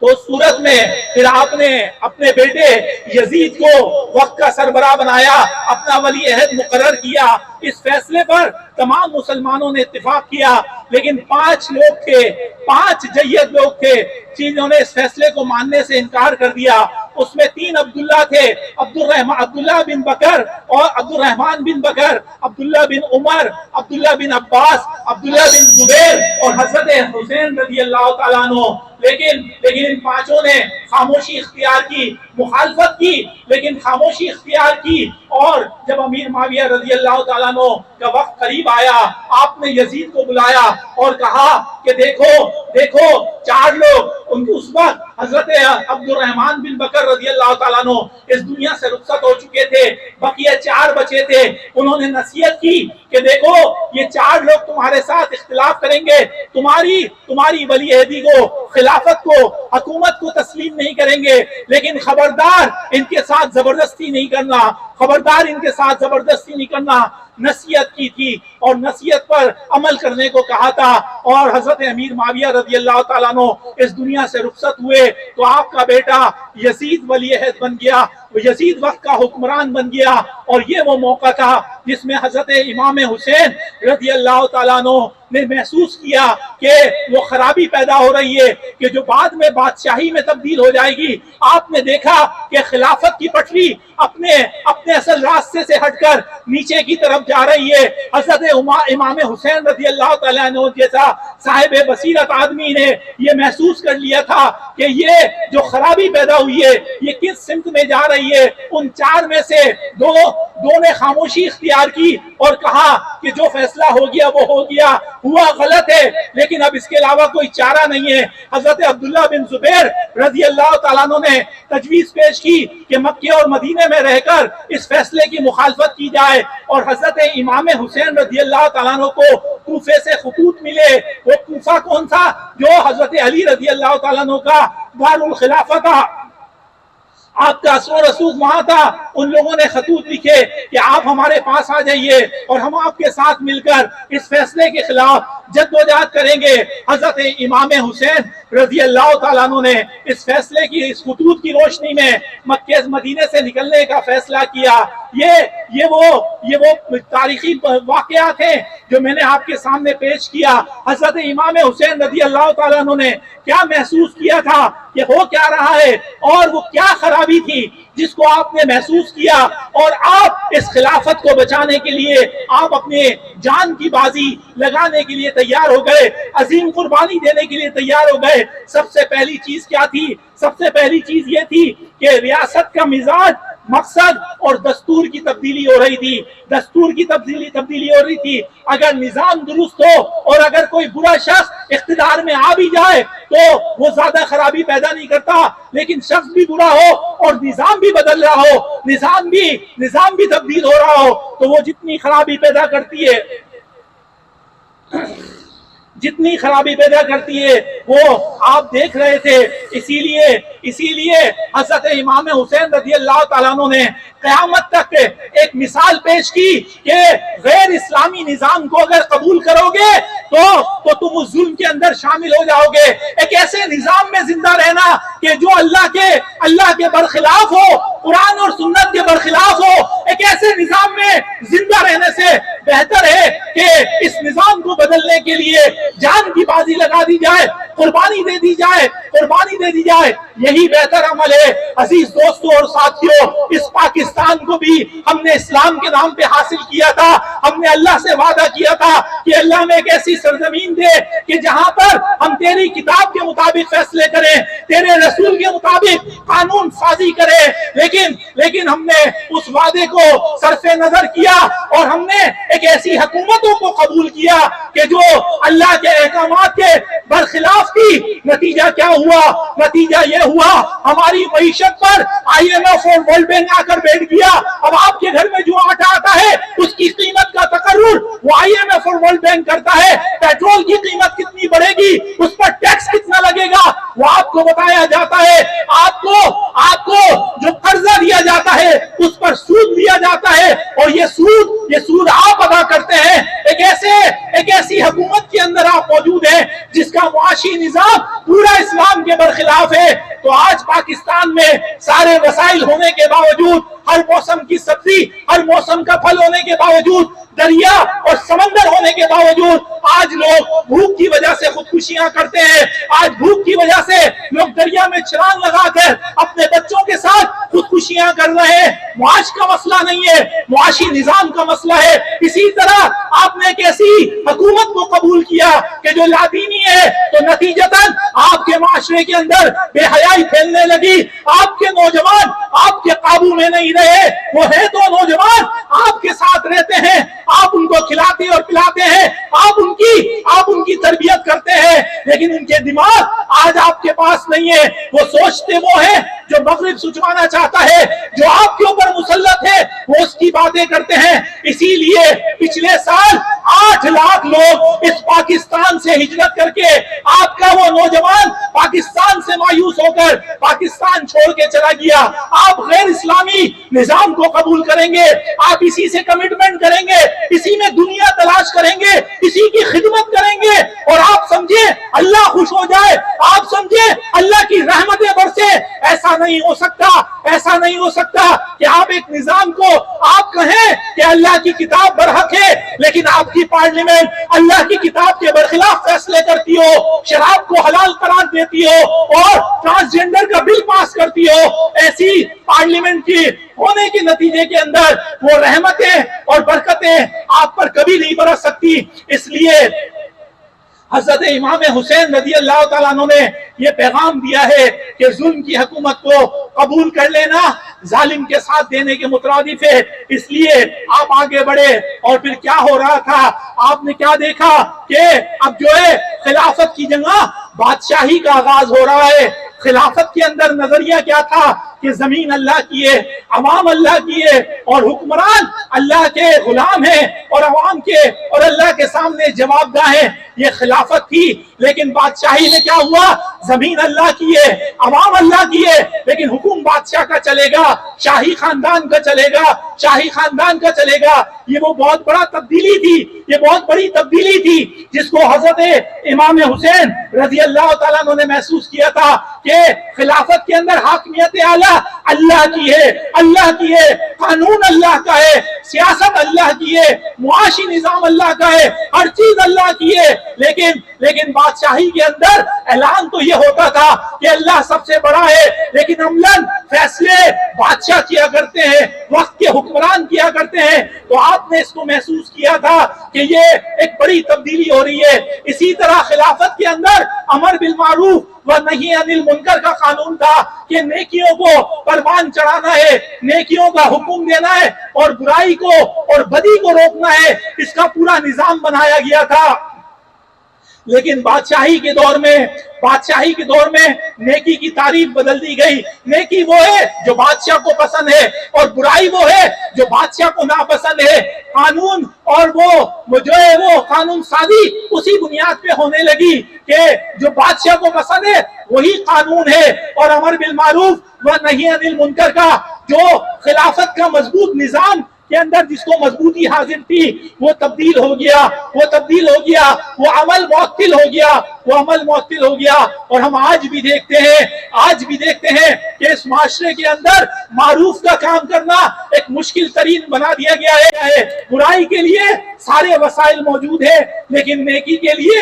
تو اس صورت میں پھر آپ نے اپنے بیٹے یزید کو وقت کا سربراہ بنایا، اپنا ولی عہد مقرر کیا۔ اس فیصلے پر تمام مسلمانوں نے اتفاق کیا، لیکن 5 لوگ تھے، 5 جید لوگ تھے جنہوں نے اس فیصلے کو ماننے سے انکار کر دیا۔ اس میں 3 عبداللہ تھے، عبداللہ بن بکر اور عبد الرحمن بن بکر، عبداللہ بن عمر، عبداللہ بن عباس، عبداللہ بن زبیر اور حضرت حسین رضی اللہ تعالیٰ عنہ۔ لیکن ان 5 نے خاموشی اختیار کی، مخالفت کی، لیکن خاموشی اختیار کی۔ اور جب امیر معاویہ رضی اللہ تعالیٰ عنہ کا وقت قریب آیا، آپ نے یزید کو بلایا اور کہا کہ دیکھو 4 لوگ، اس وقت حضرت عبد الرحمن بن بکر رضی اللہ تعالیٰ عنہ اس دنیا سے رخصت ہو چکے تھے، بقیہ 4 بچے تھے۔ انہوں نے نصیحت کی کہ دیکھو یہ 4 لوگ تمہارے ساتھ اختلاف کریں گے، تمہاری ولی عہدی کو، خلافت کو، حکومت کو تسلیم نہیں کریں گے، لیکن خبردار ان کے ساتھ زبردستی نہیں کرنا، خبردار ان کے ساتھ زبردستی نہیں کرنا۔ نصیحت کی تھی اور نصیحت پر عمل کرنے کو کہا تھا۔ اور حضرت امیر معاویہ رضی اللہ تعالیٰ عنہ اس دنیا سے رخصت ہوئے تو آپ کا بیٹا یزید ولی عہد بن گیا، یزید وقت کا حکمران بن گیا۔ اور یہ وہ موقع تھا جس میں حضرت امام حسین رضی اللہ تعالیٰ عنہ نے محسوس کیا کہ وہ خرابی پیدا ہو رہی ہے کہ جو بعد میں بادشاہی میں تبدیل ہو جائے گی۔ آپ نے دیکھا کہ خلافت کی پٹری اپنے اصل راستے سے ہٹ کر نیچے کی طرف جا رہی ہے۔ حضرت امام حسین رضی اللہ تعالیٰ عنہ جیسا صاحب بصیرت آدمی نے یہ محسوس کر لیا تھا کہ یہ جو خرابی پیدا ہوئی ہے یہ کس سمت میں جا رہی ہے۔ ان 4 میں سے دو نے خاموشی اختیار کی اور کہا کہ جو فیصلہ ہو گیا وہ ہو گیا، ہوا غلط ہے، لیکن اب اس کے علاوہ کوئی چارہ نہیں ہے۔ حضرت عبداللہ بن زبیر رضی اللہ تعالیٰ عنہ نے تجویز پیش کی کہ مکہ اور مدینے میں رہ کر اس فیصلے کی مخالفت کی جائے، اور حضرت امام حسین رضی اللہ تعالیٰ عنہ کو کوفے سے خطوط ملے۔ وہ کوفہ کون تھا؟ جو حضرت علی رضی اللہ تعالیٰ عنہ کا دارالخلافہ تھا، آپ کا اثر و رسوخ وہاں تھا۔ ان لوگوں نے خطوط لکھے کہ آپ ہمارے پاس آ جائیے اور ہم آپ کے ساتھ مل کر اس فیصلے کے خلاف جدوجہد کریں گے۔ حضرت امام حسین رضی اللہ تعالیٰ عنہ نے اس فیصلے کی، اس خطوط کی روشنی میں مکہ مدینے سے نکلنے کا فیصلہ کیا۔ یہ وہ تاریخی واقعات ہیں جو میں نے آپ کے سامنے پیش کیا۔ حضرت امام حسین رضی اللہ تعالیٰ عنہ نے کیا محسوس کیا تھا کہ ہو کیا رہا ہے، اور وہ کیا خرابی تھی جس کو آپ نے محسوس کیا، اور آپ اس خلافت کو بچانے کے لیے آپ اپنے جان کی بازی لگانے کے لیے تیار ہو گئے، عظیم قربانی دینے کے لیے تیار ہو گئے۔ سب سے پہلی چیز کیا تھی؟ سب سے پہلی چیز یہ تھی کہ ریاست کا مزاج، مقصد اور دستور کی تبدیلی ہو رہی تھی، دستور کی تبدیلی ہو رہی تھی۔ اگر نظام درست ہو اور اگر کوئی برا شخص اقتدار میں آ بھی جائے تو وہ زیادہ خرابی پیدا نہیں کرتا، لیکن شخص بھی برا ہو اور نظام بھی بدل رہا ہو، نظام بھی تبدیل ہو رہا ہو تو وہ جتنی خرابی پیدا کرتی ہے وہ آپ دیکھ رہے تھے اسی لیے حضرت امام حسین رضی اللہ تعالیٰ عنہ نے قیامت تک ایک مثال پیش کی کہ غیر اسلامی نظام کو اگر قبول کرو گے تو تم اس ظلم کے اندر شامل ہو جاؤ گے. ایک ایسے نظام میں زندہ رہنا کہ جو اللہ کے برخلاف ہو، قرآن اور سنت کے برخلاف ہو، ایک ایسے نظام میں زندہ رہنے سے بہتر ہے کہ اس نظام کو بدلنے کے لیے جان کی بازی لگا دی جائے، قربانی دے دی جائے. یہی بہتر عمل ہے. عزیز دوستوں اور ساتھیوں، اس پاکستان کو بھی ہم نے اسلام کے نام پہ حاصل کیا تھا. ہم نے اللہ سے وعدہ کیا تھا کہ اللہ میں ایک ایسی سرزمین دے کہ جہاں پر ہم تیری کتاب کے مطابق فیصلے کریں، تیرے رسول کے مطابق قانون سازی کریں. لیکن ہم نے اس وعدے کو صرف نظر کیا اور ہم نے ایک ایسی حکومتوں کو قبول کیا کہ جو اللہ کے احکامات کے برخلاف تھی. نتیجہ کیا ہوا؟ نتیجہ یہ ہوا ہماری معیشت پر IMF اور ورلڈ بینک آ کر بیٹھ گیا. اب آپ کے گھر میں جو آٹا آتا ہے اس کی قیمت کا تقرر وہ IMF اور ورلڈ بینک کرتا ہے. پیٹرول کی قیمت کتنی بڑھے گی، اس پر ٹیکس کتنا لگے گا، وہ آپ کو بتایا جاتا ہے. آپ کو جو قرضہ دیا جاتا ہے اس پر سود دیا جاتا ہے اور یہ سود آپ ادا کرتے ہیں. ایک ایسی حکومت کے اندر آپ موجود ہیں جس کا معاشی نظام پورا اسلام کے برخلاف ہے. تو آج پاکستان میں سارے وسائل ہونے کے باوجود، ہر موسم کی سبزی، ہر موسم کا پھل ہونے کے باوجود، دریا اور سمندر ہونے کے باوجود آج لوگ بھوک کی وجہ سے خودکشیاں کرتے ہیں. آج بھوک کی وجہ سے لوگ دریا میں چھلانگ لگا کر اپنے بچوں کے ساتھ خودکشیاں کر رہے ہیں. معاش کا مسئلہ نہیں ہے، معاشی نظام کا مسئلہ ہے. اسی طرح آپ نے ایک ایسی حکومت کو قبول کیا کہ جو لادینی ہے، تو نتیجتاً آپ کے معاشرے کے اندر بے حیائی پھیلنے لگی. آپ کے نوجوان آپ کے قابو میں نہیں رہے. وہ ہے تو نوجوان آپ کے ساتھ رہتے ہیں، آپ ان کو کھلاتے اور پلاتے ہیں، آپ ان کی تربیت کرتے ہیں، لیکن ان کے دماغ آج آپ کے پاس نہیں ہے. وہ سوچتے وہ ہیں جو مغرب سجوانا چاہتا ہے، جو آپ کے اوپر مسلط ہے وہ اس کی باتیں کرتے ہیں. اسی لیے پچھلے سال 8 لاکھ لوگ اس پاکستان سے ہجرت کر کے، آپ کا وہ نوجوان پاکستان سے مایوس ہو کر پاکستان چھوڑ کے چلا گیا. آپ غیر اسلامی نظام کو قبول کریں گے، آپ اسی سے کمٹمنٹ کریں گے، اسی میں دنیا تلاش کریں گے، اسی کی خدمت کریں گے اور آپ سمجھے اللہ خوش ہو جائے، آپ سمجھے اللہ کی رحمتیں برسے. ایسا نہیں ہو سکتا کہ آپ ایک نظام کو آپ کہیں کہ اللہ کی کتاب برحق ہے، لیکن آپ کی پارلیمنٹ اللہ کی کتاب کے برخلاف فیصلے کرتی ہو، شراب کو حلال قرار دیتی ہو اور ٹرانسجینڈر کا بل پاس کرتی ہو. ایسی پارلیمنٹ کی ہونے کے نتیجے کے اندر وہ رحمتیں اور برکتیں آپ پر کبھی نہیں برس سکتی. اس لیے حضرت امام حسین رضی اللہ تعالیٰ عنہ نے یہ پیغام دیا ہے کہ ظلم کی حکومت کو قبول کر لینا ظالم کے ساتھ دینے کے مترادف ہے. اس لیے آپ آگے بڑھے اور پھر کیا ہو رہا تھا، آپ نے کیا دیکھا کہ اب جو ہے خلافت کی جگہ بادشاہی کا آغاز ہو رہا ہے. خلافت کے اندر نظریہ کیا تھا کہ زمین اللہ کی ہے، عوام اللہ کی ہے اور حکمران اللہ کے غلام ہیں اور عوام کے اور اللہ کے سامنے جواب دہ ہیں. یہ خلافت تھی. لیکن بادشاہی میں کیا ہوا؟ زمین اللہ کی ہے، عوام اللہ کی ہے، لیکن حکم بادشاہ کا چلے گا، شاہی خاندان کا چلے گا. یہ وہ بہت بڑا تبدیلی تھی، یہ بہت بڑی تبدیلی تھی جس کو حضرت امام حسین رضی اللہ تعالیٰ عنہ نے محسوس کیا تھا کہ خلافت کے اندر حاکمیت اعلیٰ اللہ کی ہے، قانون اللہ کا ہے، سیاست اللہ کی ہے، معاشی نظام اللہ کا ہے، ہر چیز اللہ کی ہے. لیکن بادشاہی کے اندر اعلان تو یہ ہوتا تھا کہ اللہ سب سے بڑا ہے، لیکن عملاً فیصلے بادشاہ کیا کرتے ہیں، وقت کے حکمران کیا کرتے ہیں. تو آپ نے اس کو محسوس کیا تھا کہ یہ ایک بڑی تبدیلی ہو رہی ہے. اسی طرح خلافت کے اندر امر بالمعروف و نہی عن المنکر کا قانون تھا کہ نیکیوں کو پروان چڑھانا ہے، نیکیوں کا حکم دینا ہے اور برائی کو اور بدی کو روکنا ہے. اس کا پورا نظام بنایا گیا تھا. لیکن بادشاہی کے دور میں نیکی کی تعریف بدل دی گئی. نیکی وہ ہے جو بادشاہ کو پسند ہے اور برائی وہ ہے جو بادشاہ کو ناپسند ہے. قانون اور وہ جو ہے وہ قانون سازی اسی بنیاد پہ ہونے لگی کہ جو بادشاہ کو پسند ہے وہی قانون ہے. اور امر بالمعروف و نہی عن المنکر کا جو خلافت کا مضبوط نظام کے اندر جس کو مضبوطی حاصل تھی وہ تبدیل ہو گیا، وہ عمل معطل ہو گیا. اور ہم آج بھی دیکھتے ہیں کہ اس معاشرے کے اندر معروف کا کام کرنا ایک مشکل ترین بنا دیا گیا ہے. برائی کے لیے سارے وسائل موجود ہیں لیکن نیکی کے لیے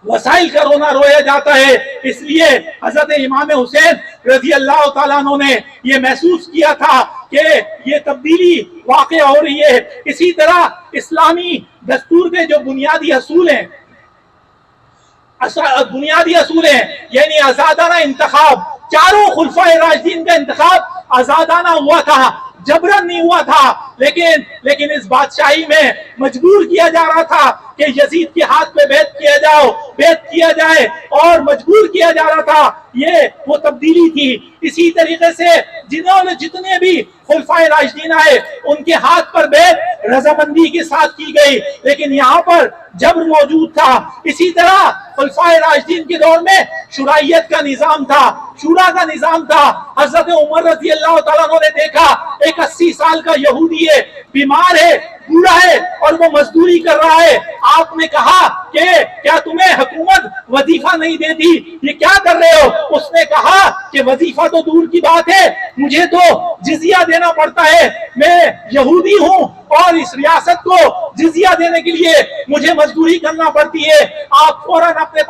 وسائل کا رونا رویا جاتا ہے. اس لیے حضرت امام حسین رضی اللہ تعالیٰ عنہ نے یہ محسوس کیا تھا کہ یہ تبدیلی واقع ہو رہی ہے. اسی طرح اسلامی دستور کے جو بنیادی اصول ہیں یعنی آزادانہ انتخاب، چاروں خلفائے راشدین کا انتخاب آزادانہ ہوا تھا، جبرن نہیں ہوا تھا. لیکن اس بادشاہی میں مجبور کیا جا رہا تھا کہ یزید کے ہاتھ پہ بیعت کیا جائے اور مجبور کیا جا رہا تھا. یہ وہ تبدیلی تھی. اسی طریقے سے جتنے بھی خلفائے راشدین آئے ان کے ہاتھ پر بیعت رضامندی کے ساتھ کی گئی، لیکن یہاں پر جبر موجود تھا. اسی طرح خلفائے راشدین کے دور میں شورائیت کا نظام تھا، شورا کا نظام تھا. حضرت عمر رضی اللہ تعالیٰ عنہ نے دیکھا ایک 80 سال کا یہودی ہے، بیمار ہے، بوڑھا ہے اور وہ مزدوری کر رہا ہے. آپ نے کہا کہ کیا تمہیں حکومت وظیفہ نہیں دیتی، یہ کیا کر رہے ہو؟ اس نے کہا کہ وظیفہ تو دور کی بات ہے، مجھے تو جزیہ دینا پڑتا ہے، میں یہودی ہوں اور اس ریاست کو جزیہ دینے کے لیے مجھے مزدوری کرنا پڑتی ہے. آپ فوراً اپنے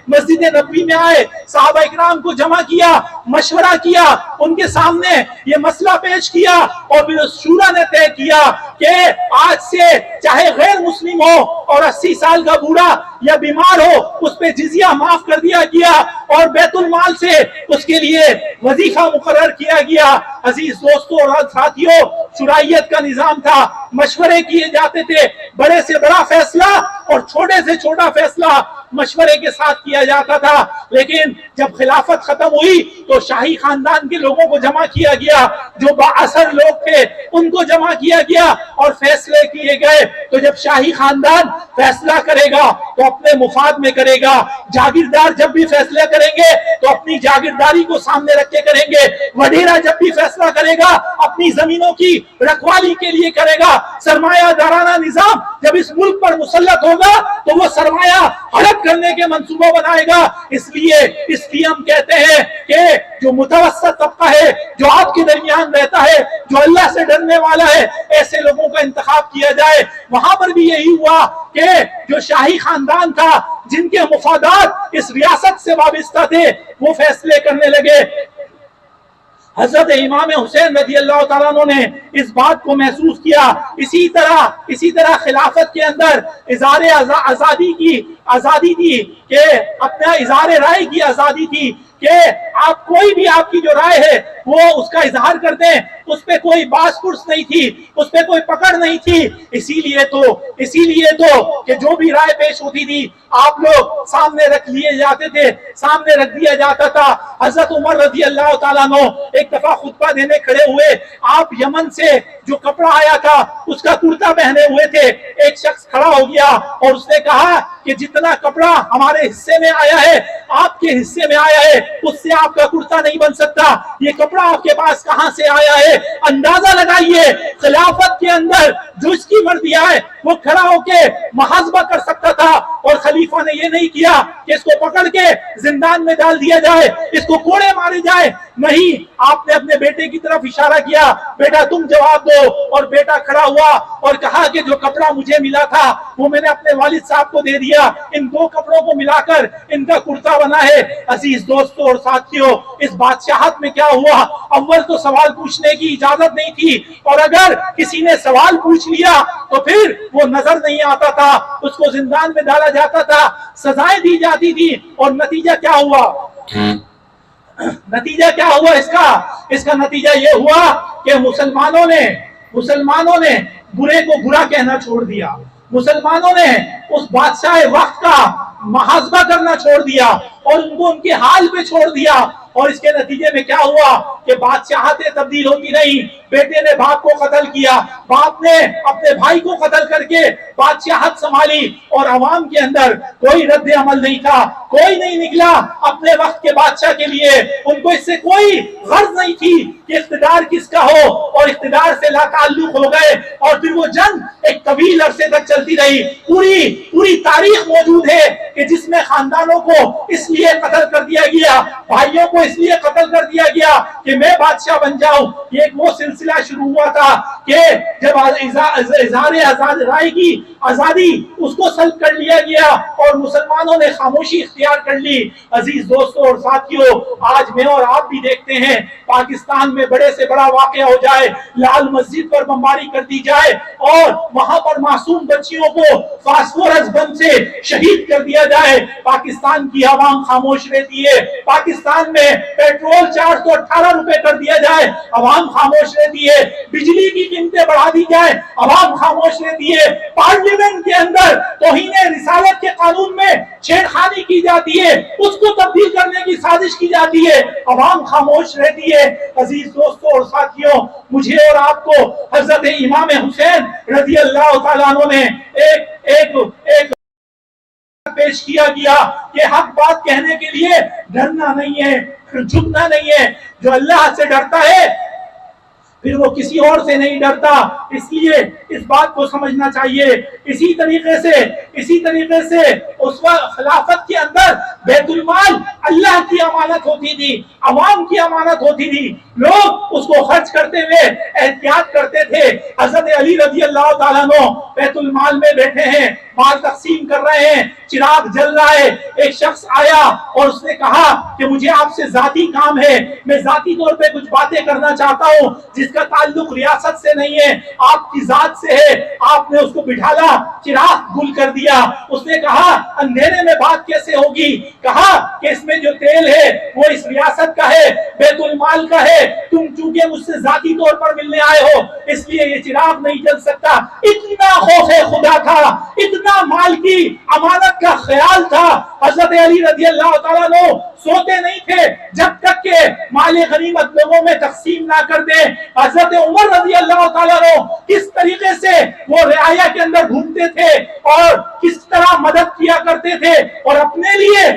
مسجد نبوی میں آئے، صحابہ اکرام کو جمع کیا، مشورہ کیا، ان کے سامنے یہ مسئلہ پیش کیا اور پھر شورا نے طے کیا کہ آج سے چاہے غیر مسلم ہو اور 80 سال کا بوڑھا یا بیمار ہو اس پہ جزیہ معاف کر دیا گیا اور بیت المال سے اس کے لیے وظیفہ مقرر کیا گیا. عزیز دوستوں اور ساتھیوں، شورائیت کا نظام تھا، مشورے کیے جاتے تھے، بڑے سے بڑا فیصلہ اور چھوٹے سے چھوٹا فیصلہ مشورے کے ساتھ کیا جاتا تھا. لیکن جب خلافت ختم ہوئی تو شاہی خاندان کے لوگوں کو جمع کیا گیا، جو بااثر لوگ تھے ان کو جمع کیا گیا اور فیصلے کیے گئے. تو جب شاہی خاندان فیصلہ کرے گا تو اپنے مفاد میں کرے گا، جاگیردار جب بھی فیصلہ کریں گے تو اپنی جاگیرداری کو سامنے رکھ کے کریں گے، وڈیرا جب بھی فیصلہ کرے گا اپنی زمینوں کی رکھوالی کے لیے کرے گا. سرمایہ دارانہ نظام جب اس ملک پر مسلط ہوگا تو وہ سرمایہ ہڑپ کرنے کے منصوبہ بنائے گا. اس لیے ہم کہتے ہیں کہ جو متوسط طبقہ ہے، جو آپ کے درمیان رہتا ہے، جو اللہ سے ڈرنے والا ہے، ایسے لوگوں کا انتخاب کیا جائے. وہاں پر بھی یہی ہوا کہ جو شاہی خاندان تھا، جن کے مفادات اس ریاست سے وابستہ تھے، وہ فیصلے کرنے لگے. حضرت امام حسین رضی اللہ تعالیٰ عنہ نے اس بات کو محسوس کیا. اسی طرح خلافت کے اندر اظہار آزادی تھی کہ اپنا اظہار رائے کی آزادی تھی کہ آپ کوئی بھی آپ کی جو رائے ہے وہ اس کا اظہار کر دیں، اس پہ کوئی باس پرس نہیں تھی، اس پہ کوئی پکڑ نہیں تھی. اسی لیے تو کہ جو بھی رائے پیش ہوتی تھی آپ لوگ سامنے رکھ دیا جاتا تھا. حضرت عمر رضی اللہ تعالیٰ عنہ ایک دفعہ خطبہ دینے کھڑے ہوئے. آپ یمن سے جو کپڑا آیا تھا اس کا کرتا پہنے ہوئے تھے. ایک شخص کھڑا ہو گیا اور اس نے کہا کہ جتنا کپڑا ہمارے حصے میں آیا ہے، آپ کے حصے میں آیا ہے، اس سے آپ کا کرتا نہیں بن سکتا. یہ کپڑا آپ کے پاس کہاں سے آیا ہے؟ اندازہ لگائیے. خلافت کے اندر جو اس کی مرضی آئے وہ کھڑا ہو کے محاسبہ کر سکتا تھا اور خلیفہ نے یہ نہیں کیا کہ اس کو پکڑ کے زندان میں ڈال دیا جائے، اس کو کوڑے مارے جائے. نہیں، آپ نے اپنے بیٹے کی طرف اشارہ کیا، بیٹا تم جواب دو. اور بیٹا کھڑا ہوا اور کہا کہ جو کپڑا مجھے ملا تھا وہ میں نے اپنے والد صاحب کو دے دیا، ان دو کپڑوں کو ملا کر ان کا کرتا بنا ہے. عزیز دوستوں اور ساتھیوں، اس بادشاہت میں کیا ہوا؟ اول تو سوال پوچھنے کی اجازت نہیں تھی، اور اگر کسی نے سوال پوچھ لیا تو پھر وہ نظر نہیں آتا تھا، اس کو زندان میں ڈالا جاتا تھا، سزائیں دی جاتی تھی. اور نتیجہ کیا ہوا اس کا نتیجہ یہ ہوا کہ مسلمانوں نے برے کو برا کہنا چھوڑ دیا، مسلمانوں نے اس بادشاہ وقت کا محاسبہ کرنا چھوڑ دیا اور ان کو ان کے حال پہ چھوڑ دیا، اور اس کے نتیجے میں کیا ہوا کہ بادشاہتیں تبدیل ہوتی نہیں، بیٹے نے باپ کو قتل کیا، باپ نے اپنے بھائی کو قتل کر کے بادشاہت سنبھالی، اور عوام کے اندر کوئی رد عمل نہیں تھا، کوئی نہیں نکلا اپنے وقت کے بادشاہ کے لیے، ان کو اس سے کوئی غرض نہیں تھی کہ اقتدار کس کا ہو، اور اقتدار سے لا تعلق ہو گئے، اور پھر وہ جنگ ایک طویل عرصے تک چلتی رہی۔ پوری تاریخ موجود ہے کہ جس میں خاندانوں کو اس لیے قتل کر دیا گیا، بھائیوں کو اس لیے قتل کر دیا گیا کہ میں بادشاہ بن جاؤں۔ یہ ایک وہ سلسلہ شروع ہوا تھا کہ جب اظہار رائے کی آزادی اس کو سلب کر لیا گیا اور مسلمانوں نے خاموشی اختیار کر لی۔ عزیز دوستوں اور ساتھیوں، آج میں اور آپ بھی دیکھتے ہیں پاکستان میں بڑے سے بڑا واقعہ ہو جائے، لال مسجد پر بمباری کر دی جائے اور وہاں پر معصوم بچیوں کو فاسفورس بم سے شہید کر دیا جائے، پاکستان کی عوام خاموش رہتی ہے۔ پاکستان میں پیٹرول 418 روپے کر دیا جائے، عوام خاموش رہتی ہے۔ بجلی کی قیمتیں بڑھا دی جائے، عوام خاموش رہتی ہے۔ پارلیمنٹ کے اندر توہین رسالت کے قانون میں چھیڑخانی کی جاتی ہے، اس کو تبدیل کرنے کی سازش کی جاتی ہے، عوام خاموش رہتی ہے۔ عزیز دوستوں اور ساتھیوں، مجھے اور آپ کو حضرت امام حسین رضی اللہ تعالیٰ عنہ نے ایک پیش کیا گیا کہ حق بات کہنے کے لیے ڈرنا نہیں ہے، جھکنا نہیں ہے۔ جو اللہ سے ڈرتا ہے پھر وہ کسی اور سے نہیں ڈرتا، اس لیے اس بات کو سمجھنا چاہیے۔ اسی طریقے سے اس وقت خلافت کے اندر بیت المال اللہ کی امانت ہوتی تھی، عوام کی امانت ہوتی تھی، لوگ اس کو خرچ کرتے ہوئے احتیاط کرتے تھے۔ حضرت علی رضی اللہ تعالیٰ عنہ بیت المال میں بیٹھے ہیں، مال تقسیم کر رہے ہیں، چراغ جل رہا ہے، ایک شخص آیا اور اس نے کہا کہ مجھے آپ سے ذاتی کام ہے، میں ذاتی طور پہ کچھ باتیں کرنا چاہتا ہوں جس کا تعلق ریاست سے نہیں ہے، آپ کی ذات سے ہے۔ آپ نے اس کو بٹھالا، چراغ گل کر دیا۔ اس نے کہا اندھیرے میں بات کیسے ہوگی؟ کہا کہ اس میں جو تیل ہے وہ اس ریاست کا ہے، بیت المال کا ہے، تم چونکہ مجھ سے ذاتی طور پر ملنے آئے ہو اس لیے یہ چراغ نہیں جل سکتا۔ اتنا خوف خدا تھا، اتنا مال کی امانت کا خیال تھا۔ حضرت علی رضی اللہ تعالیٰ عنہ سوتے نہیں تھے جب تک کہ مال غنیمت لوگوں میں تقسیم نہ کر دیں۔ حضرت عمر رضی اللہ تعالیٰ عنہ کس طریقے سے وہ رعایا کے اندر گھومتے تھے اور کس طرح مدد کیا کرتے تھے، اور اپنے لیے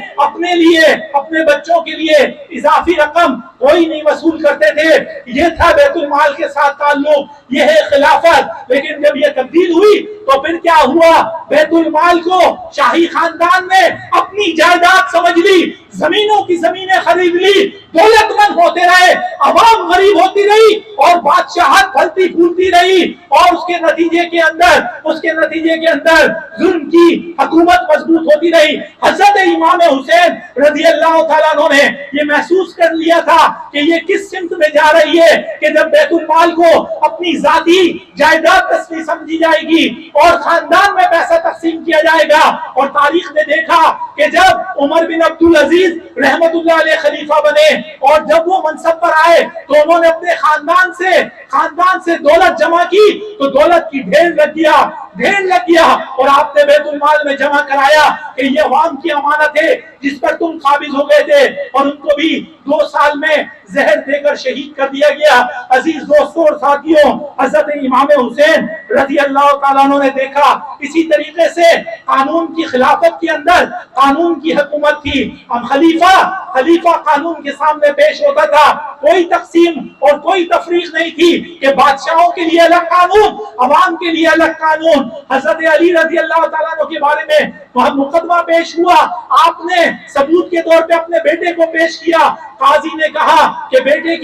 اپنے بچوں کے لیے اضافی رقم کوئی نہیں وصول کرتے تھے۔ یہ تھا بیت المال کے ساتھ تعلق، یہ ہے خلافت۔ لیکن جب یہ تبدیل ہوئی تو پھر کیا ہوا؟ بیت المال کو شاہی خاندان نے اپنی جائیداد سمجھ لی، زمینوں کی زمینیں خرید لی، دولت مند ہوتے رہے، عوام غریب ہوتی رہی اور بادشاہت پھلتی پھولتی رہی، اور اس کے نتیجے کے اندر ظلم کی حکومت مضبوط ہوتی رہی۔ حضرت امام حسین رضی اللہ تعالیٰ عنہ نے یہ محسوس کر لیا تھا کہ یہ کس سمت میں جا رہی ہے کہ جب بیت المال کو اپنی ذاتی جائیداد تسلیم سمجھی جائے گی اور خاندان میں پیسہ تقسیم کیا جائے گا۔ اور تاریخ نے دیکھا کہ جب عمر بن عبدالعزیز رحمت اللہ علیہ خلیفہ بنے اور جب وہ منصب پر آئے تو انہوں نے اپنے خاندان سے دولت جمع کی تو دولت کی ڈھیر لگ گیا اور آپ نے بیت المال میں جمع کرایا کہ یہ عوام کی امانت ہے جس پر تم قابض ہو گئے تھے، اور ان کو بھی 2 سال میں زہر دے کر شہید کر دیا گیا۔ عزیز دوستوں اور ساتھیوں، حضرت امام حسین رضی اللہ تعالیٰ عنہ نے دیکھا اسی طریقے سے قانون کی خلافت کے اندر قانون کی حکومت تھی۔ ہم خلیفہ قانون کے سامنے پیش ہوتا تھا، کوئی تقسیم اور کوئی تفریق نہیں تھی کہ بادشاہوں کے لیے الگ قانون، عوام کے لیے الگ قانون۔ حضرت علی رضی اللہ تعالیٰ عنہ کے بارے میں مقدمہ پیش ہوا، آپ نے ثبوت کے طور پہ اپنے بیٹے کو پیش کیا، قاضی نے کہا کہ بیٹے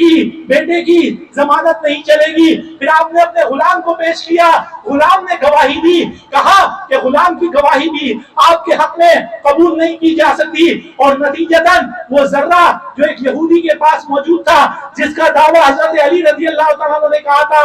کی ضمانت نہیں چلے گی۔ پھر آپ نے اپنے غلام کو پیش کیا، غلام نے گواہی دی، کہا کہ غلام کی گواہی بھی آپ کے حق میں قبول نہیں کی جا سکتی، اور نتیجتاً وہ ذرہ جو ایک یہودی کے پاس موجود تھا جس کا دعویٰ حضرت علی رضی اللہ تعالیٰ عنہ نے کہا تھا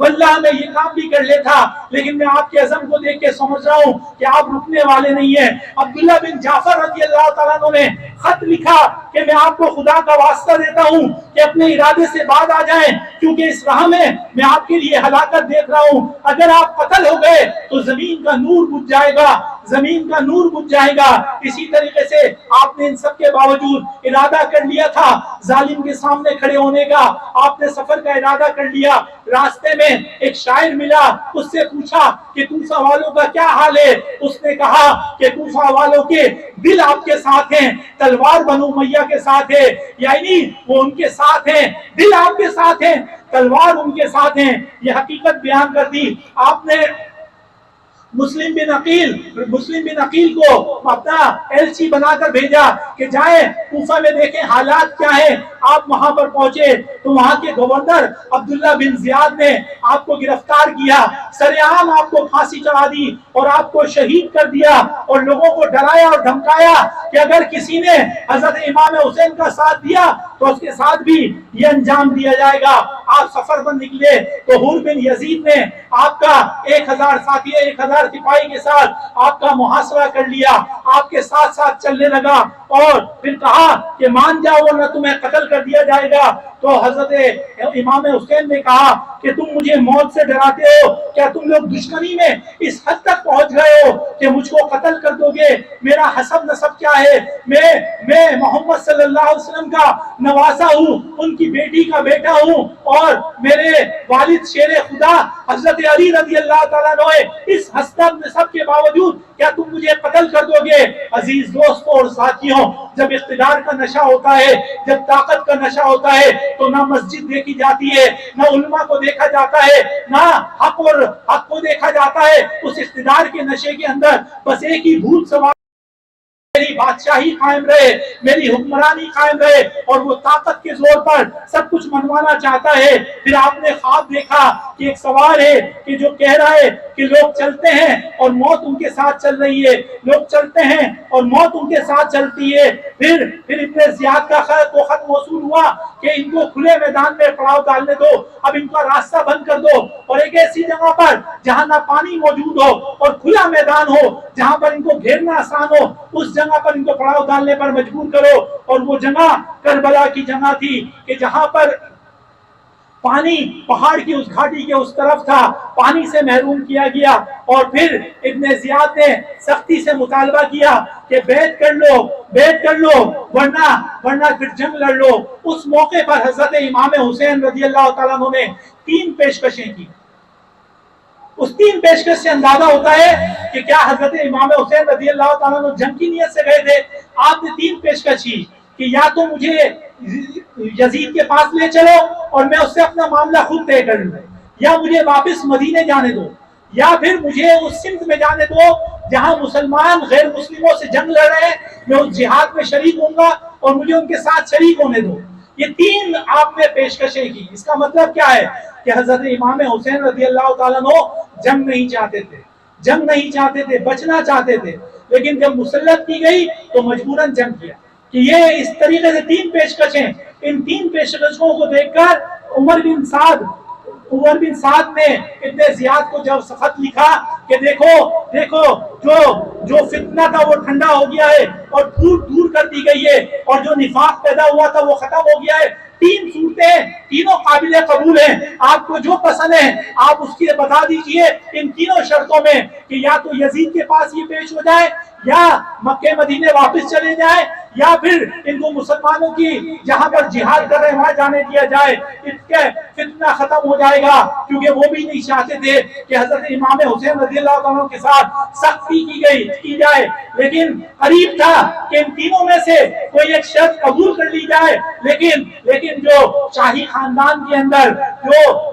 واللہ میں یہ کام بھی کر لیتا، لیکن میں آپ کے عزم کو دیکھ کے سمجھ رہا ہوں کہ آپ رکنے والے نہیں ہیں۔ عبداللہ بن جعفر رضی اللہ تعالیٰ عنہ نے خط لکھا کہ میں آپ کو خدا کا واسطہ دیتا ہوں کہ اپنے ارادے سے بعد آ جائیں، کیونکہ اس راہ میں آپ کے لیے ہلاکت دیکھ رہا ہوں۔ اگر آپ قتل ہو گئے تو زمین کا نور بجھ جائے گا، زمین کا نور بجھ جائے گا۔ اسی طریقے سے آپ نے ان سب کے باوجود ارادہ کر لیا تھا ظالم کے سامنے کھڑے ہونے کا، آپ نے سفر کا ارادہ کر لیا۔ راستے میں ایک شاعر ملا، اس سے پوچھا کہ کوفہ والوں کا کیا حال ہے؟ اس نے کہا کہ کوفہ والوں کے دل آپ کے ساتھ ہیں، تلوار بنو امیہ کے ساتھ ہے، یعنی وہ ان کے ساتھ ہیں، دل آپ کے ساتھ ہیں، تلوار ان کے ساتھ ہیں۔ یہ حقیقت بیان کر دی آپ نے۔ مسلم بن عقیل کو اپنا ایلچی بنا کر بھیجا کہ جائیں کوفہ میں دیکھیں حالات کیا ہیں۔ آپ وہاں پر پہنچے تو وہاں کے گورنر عبداللہ بن زیاد نے آپ کو گرفتار کیا، سرعام آپ کو پھانسی چڑھا دی اور آپ کو شہید کر دیا، اور لوگوں کو ڈرایا اور دھمکایا کہ اگر کسی نے حضرت امام حسین کا ساتھ دیا تو اس کے ساتھ بھی یہ انجام دیا جائے گا۔ آپ سفر پر نکلے تو حور بن یزید نے آپ کا 1000 ساتھی 1000 سپاہی کے ساتھ آپ کا محاصرہ کر لیا، آپ کے ساتھ ساتھ چلنے لگا اور پھر کہا کہ مان جاؤ ورنہ تمہیں قتل کر دیا جائے گا۔ تو حضرت امام حسین نے کہا کہ تم مجھے موت سے ڈراتے ہو، کیا تم لوگ دشمنی میں اس حد تک پہنچ گئے ہو کہ مجھ کو قتل کر دو گے؟ میرا حسب نسب کیا ہے؟ میں محمد صلی اللہ علیہ وسلم کا نواسا ہوں، ان کی بیٹی کا بیٹا ہوں، اور میرے والد شیر خدا حضرت علی رضی اللہ تعالیٰ عنہ، اس حسب نسب کے باوجود کیا تم مجھے قتل کر دو گے؟ عزیز دوستوں اور ساتھیوں، جب اقتدار کا نشہ ہوتا ہے، جب طاقت کا نشہ ہوتا ہے تو نہ مسجد دیکھی جاتی ہے، نہ علماء کو دیکھا جاتا ہے، نہ حق کو دیکھا جاتا ہے۔ اس اقتدار کے نشے کے اندر بس ایک ہی بھول سوار، میری بادشاہی قائم رہے، میری حکمرانی قائم رہے، اور وہ طاقت کے زور پر سب کچھ منوانا چاہتا ہے۔ پھر آپ نے خواب دیکھا کہ ایک سوار ہے کہ جو کہہ رہا ہے کہ لوگ چلتے ہیں اور موت ان کے ساتھ چل رہی ہے، لوگ چلتے ہیں اور موت ان کے ساتھ چلتی ہے۔ پھر ابن زیاد کا خط موصول ہوا کہ ان کو کھلے میدان میں پڑاؤ ڈالنے دو، اب ان کا راستہ بند کر دو، اور ایک ایسی جگہ پر جہاں نہ پانی موجود ہو اور کھلا میدان ہو، جہاں پر ان کو گھیرنا آسان ہو، اس جگہ پر ان کو پڑاؤ ڈالنے پر مجبور کرو۔ اور وہ جگہ کربلا کی جگہ تھی کہ جہاں پر پانی پہاڑ کی اس گھاٹی کے اس طرف تھا، پانی سے محروم کیا گیا۔ اور پھر ابن زیاد نے سختی سے مطالبہ کیا کہ بیعت کر لو ورنہ پھر جنگ لڑ لو۔ اس موقع پر حضرت امام حسین رضی اللہ تعالیٰ عنہ نے 3 پیشکشیں کی۔ اس 3 پیشکش سے اندازہ ہوتا ہے کہ کیا حضرت امام حسین رضی اللہ تعالیٰ عنہ جنگ کی نیت سے گئے تھے۔ آپ نے 3 پیشکش کی کہ یا تو مجھے یزید کے پاس لے چلو اور میں اس سے اپنا معاملہ خود طے کر لوں، یا مجھے واپس مدینے جانے دو، یا پھر مجھے اس سمت میں جانے دو جہاں مسلمان غیر مسلموں سے جنگ لڑ رہے ہیں، میں اس جہاد میں شریک ہوں گا اور مجھے ان کے ساتھ شریک ہونے دو۔ یہ 3 آپ نے پیشکشیں کی۔ اس کا مطلب کیا ہے کہ حضرت امام حسین رضی اللہ تعالیٰ عنہ جنگ نہیں چاہتے تھے، بچنا چاہتے تھے، لیکن جب مسلط کی گئی تو مجبوراً جنگ کیا۔ کہ یہ اس طریقے سے 3 پیشکشیں، ان 3 پیشکشوں کو دیکھ کر عمر بن سعد نے ابن زیاد کو جب خط لکھا کہ دیکھو جو فتنہ تھا وہ ٹھنڈا ہو گیا ہے اور دور کر دی گئی ہے، اور جو نفاق پیدا ہوا تھا وہ ختم ہو گیا ہے۔ 3 صورتیں تینوں قابل قبول ہیں، آپ کو جو پسند ہے آپ اس کی بتا دیجئے۔ ان تینوں شرطوں میں کہ یا تو یزید کے پاس یہ پیش ہو جائے، یا مکہ مدینے واپس چلے جائے، یا پھر ان کو مسلمانوں کی جہاں پر جہاد کر رہے وہاں جانے دیا جائے، اس کے فتنہ ختم ہو جائے گا۔ کیونکہ وہ بھی نہیں چاہتے تھے کہ حضرت امام حسین رضی اللہ عنہ کے ساتھ سختی کی جائے، لیکن قریب تھا کہ ان تینوں میں سے کوئی ایک شرط قبول کر لی جائے۔ لیکن جو شاہی خاندان کے اندر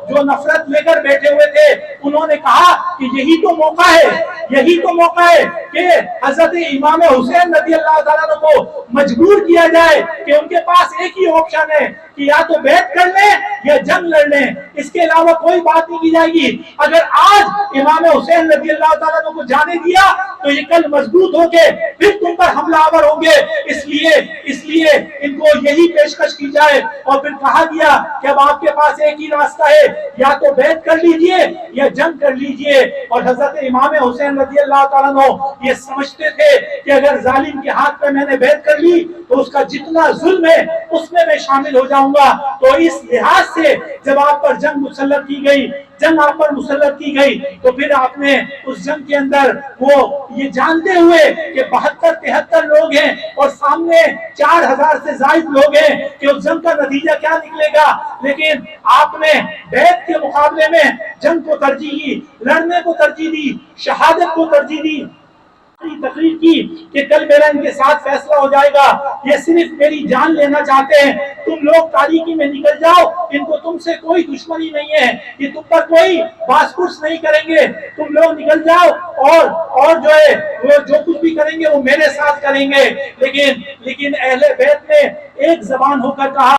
جو نفرت لے کر بیٹھے ہوئے تھے، انہوں نے کہا کہ یہی تو موقع ہے کہ حضرت امام حسین رضی اللہ تعالیٰ عنہ کو مجبور کیا جائے، کہ ان کے پاس ایک ہی آپشن ہے کہ یا تو بیعت کر لیں یا جنگ لڑ لیں، اس کے علاوہ کوئی بات نہیں کی جائے گی۔ اگر آج امام حسین رضی اللہ تعالیٰ عنہ کو جانے دیا تو یہ کل مضبوط ہو کے پھر تم پر حملہ آور ہوں گے، اس لیے ان کو یہی پیشکش کی جائے۔ اور پھر کہا گیا کہ اب آپ کے پاس ایک ہی راستہ ہے، یا تو بیعت کر لیجئے یا جنگ کر لیجئے۔ اور حضرت امام حسین رضی اللہ تعالیٰ عنہ یہ سمجھتے تھے کہ اگر ظالم کے ہاتھ پہ میں نے بیعت کر لی تو اس کا جتنا ظلم ہے اس میں شامل ہو جاؤں گا۔ تو اس لحاظ سے جب آپ پر جنگ مسلط کی گئی، آپ پر مسلط کی گئی، تو پھر آپ نے اس جنگ کے اندر وہ یہ جانتے ہوئے کہ 72-73 لوگ ہیں اور سامنے 4000 سے زائد لوگ ہیں کہ اس جنگ کا نتیجہ کیا نکلے گا، لیکن آپ نے بیعت کے مقابلے میں جنگ کو ترجیح دی، لڑنے کو ترجیح دی، شہادت کو ترجیح دی، تقریر کی کہ کل میرا ان کے ساتھ فیصلہ ہو جائے گا، یہ صرف میری جان لینا چاہتے ہیں، تم لوگ تاریکی میں نکل جاؤ، ان کو تم سے کوئی دشمنی نہیں ہے، یہ تم پر کوئی باس پرس نہیں کریں گے، تم لوگ نکل جاؤ اور جو ہے وہ جو کچھ بھی کریں گے وہ میرے ساتھ کریں گے۔ لیکن اہل بیت نے ایک زبان ہو کر کہا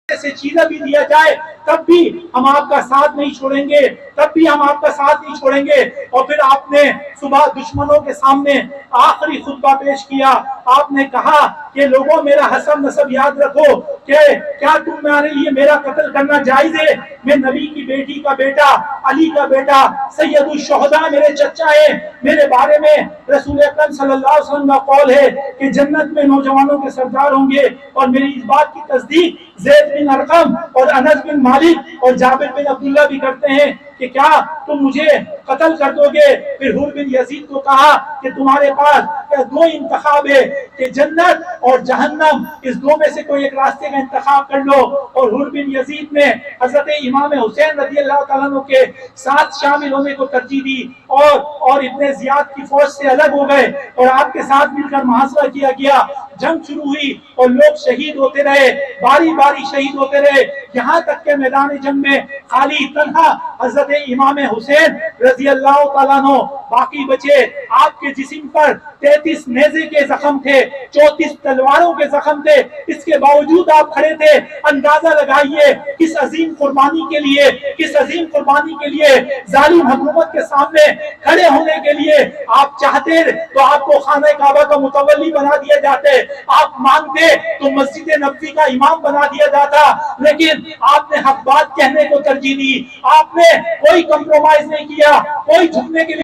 سے چیزہ بھی دیا جائے تب بھی ہم آپ کا ساتھ نہیں چھوڑیں گے، تب بھی ہم آپ کا ساتھ نہیں چھوڑیں گے۔ اور پھر آپ نے صبح دشمنوں کے سامنے آخری خطبہ پیش کیا، آپ نے کہا کہ لوگوں میرا حسب نسب یاد رکھو کہ کیا تمہارے لیے میرا قتل کرنا جائز ہے؟ میں نبی کی بیٹی کا بیٹا، علی کا بیٹا، سید الشہداء میرے چچا ہیں، میرے بارے میں رسول اکرم صلی اللہ علیہ وسلم کا قول ہے کہ جنت میں نوجوانوں کے سردار ہوں گے، اور میری اس بات کی تصدیق زید بن ارقم اور انس بن مالک اور جابر بن عبداللہ بھی کرتے ہیں کہ کیا تم مجھے قتل کر دو گے؟ پھر حور بن یزید کو کہا کہ تمہارے پاس دو انتخاب ہے کہ جنت اور جہنم، اس دو میں سے کوئی ایک راستے کا انتخاب کر لو۔ اور حور بن یزید نے حضرت امام حسین رضی اللہ تعالیٰ عنہ کے ساتھ شامل ہونے کو ترجیح دی اور ابن زیاد کی فوج سے الگ ہو گئے اور آپ کے ساتھ مل کر محاصرہ کیا گیا۔ جنگ شروع ہوئی اور لوگ شہید ہوتے رہے، باری باری شہید ہوتے رہے، یہاں تک کہ میدان جنگ میں خالی تنہا حضرت امام حسین رضی اللہ تعالیٰ عنہ باقی بچے۔ آپ کے جسم پر 33 نیزے کے زخم تھے، 34 تلواروں کے زخم تھے، اس کے باوجود آپ کھڑے تھے۔ اندازہ لگائیے کس عظیم قربانی کے لیے ظالم حکومت کے سامنے کھڑے ہونے کے لیے آپ چاہتے تو آپ کو خانہ کعبہ کا متولی بنا دیا جاتے، آپ مانگتے تو مسجد نبوی کا امام بنا دیا جاتا، لیکن آپ نے حق بات کہنے کو ترجیح دی، آپ نے کوئی کمپرومائز نہیں کیا، کوئی جھکنے کے لیے۔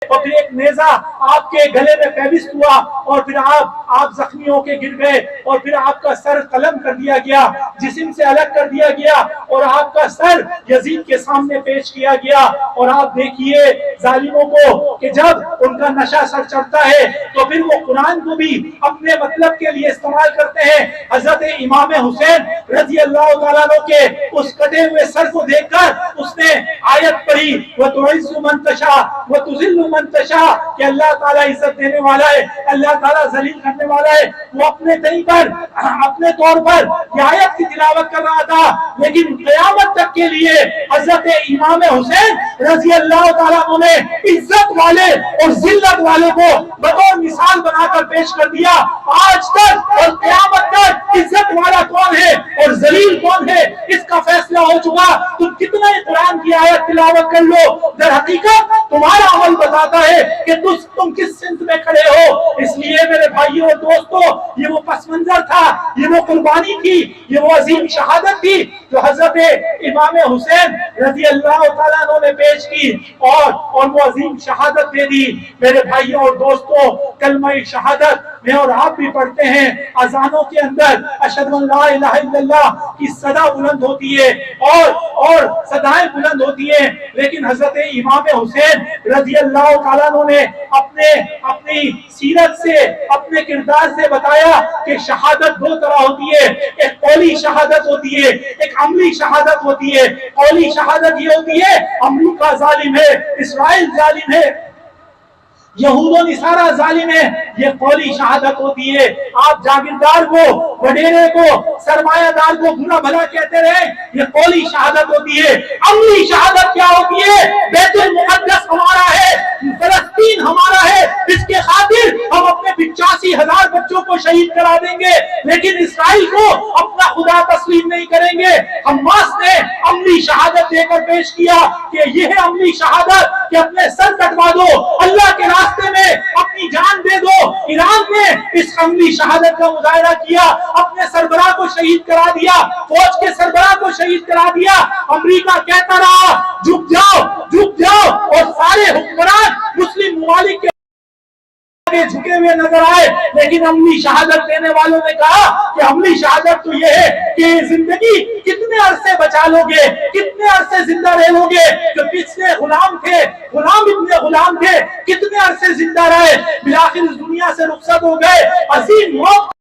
اور پھر ایک نیزہ آپ کے گلے میں پیوست ہوا اور پھر آپ زخمی ہو کے گر گئے اور پھر آپ کا سر قلم کر دیا گیا، جسم سے الگ کر دیا گیا اور آپ کا سر یزید کے سامنے پیش کیا گیا۔ اور آپ دیکھیے ظالموں کو کہ جب ان کا نشہ سر چڑھتا ہے تو پھر وہ قرآن کو بھی اپنے مطلب کے لیے استعمال کرتے ہیں۔ حضرت امام حسین رضی اللہ تعالیٰ عنہ کے اس کٹے ہوئے سر کو دیکھ کر اس نے آیت پڑھی وَتُعِزُّ مَن تَشَاءُ وَتُذِلُّ مَن تَشَاءُ کہ اللہ تعالیٰ عزت دینے والا ہے، اللہ تعالیٰ ذلیل کرنے والا ہے۔ وہ اپنے طور پر یہ آیت کی تلاوت کر رہا تھا، لیکن قیامت تک کے لیے حضرت امام حسین رضی اللہ تعالیٰ عنہ نے عزت والے اور ذلت والے کو بطور مثال بنا کر پیش کر دیا۔ آج تک اور قیامت تک عزت والا کون ہے اور ذلیل کون ہے اس کا فیصلہ ہو چکا۔ تم کتنا قرآن کی آیت تلاوت کر لو، در حقیقت تمہارا عمل بتاتا ہے کہ تم کس سمت میں کھڑے ہو۔ اس لیے میرے بھائیوں اور دوستوں، یہ وہ پس منظر تھا، یہ وہ قربانی تھی، یہ وہ عظیم شہادت تھی جو حضرت امام حسین رضی اللہ تعالیٰ عنہ نے پیش کی اور وہ عظیم شہادت دے دی۔ میرے بھائیوں اور دوستوں، کلمہ شہادت میں اور آپ بھی پڑھتے ہیں، اذانوں کے اندر اشہد ان لا الہ الا اللہ کی صدا بلند ہوتی ہے اور صدائیں بلند ہوتی ہیں، لیکن حضرت امام حسین رضی اللہ تعالیٰ عنہ نے اپنی سیرت سے، اپنے کردار سے بتایا کہ شہادت دو طرح ہوتی ہے، ایک قولی شہادت ہوتی ہے، ایک عملی شہادت ہوتی ہے۔ قولی شہادت یہ ہوتی ہے امریکہ ظالم ہے، اسرائیل ظالم ہے، یہود و نصارہ ظالم ہے، یہ قولی شہادت ہوتی ہے۔ آپ جاگیردار کو، وڈیرے کو، سرمایہ دار کو برا بھلا کہتے رہے، یہ قولی شہادت ہوتی ہے۔ عملی شہادت کیا ہوتی ہے؟ بیت المقدس ہمارا ہے، فلسطین ہمارا ہے، اس کے خاطر ہم اپنے 85,000 بچوں کو کو شہید کرا دیں گے، لیکن اسرائیل کو اپنا خدا تسلیم نہیں کریں گے۔ حماس نے عملی شہادت دے کر پیش کیا کہ یہ ہے عملی شہادت کہ اپنے سر کٹوا دو، اللہ کے راستے میں اپنی جان دے دو۔ ایران نے اس عملی شہادت کا مظاہرہ کیا، اپنے سربراہ کو شہید کرا دیا، فوج کے سربراہ کو شہید کرا دیا۔ امریکہ کہتا رہا جھک جاؤ جھک جاؤ، اور سارے حکمران مسلم ممالک کے جھکے ہوئے نظر آئے، لیکن عملی شہادت دینے والوں نے کہا کہ عملی شہادت تو یہ ہے کہ زندگی کتنے عرصے بچا لو گے، کتنے عرصے زندہ رہ لو گے، جو پچھلے غلام تھے، غلام اتنے غلام تھے، کتنے عرصے زندہ رہے، بالآخر اس دنیا سے رخصت ہو گئے۔ عظیم موت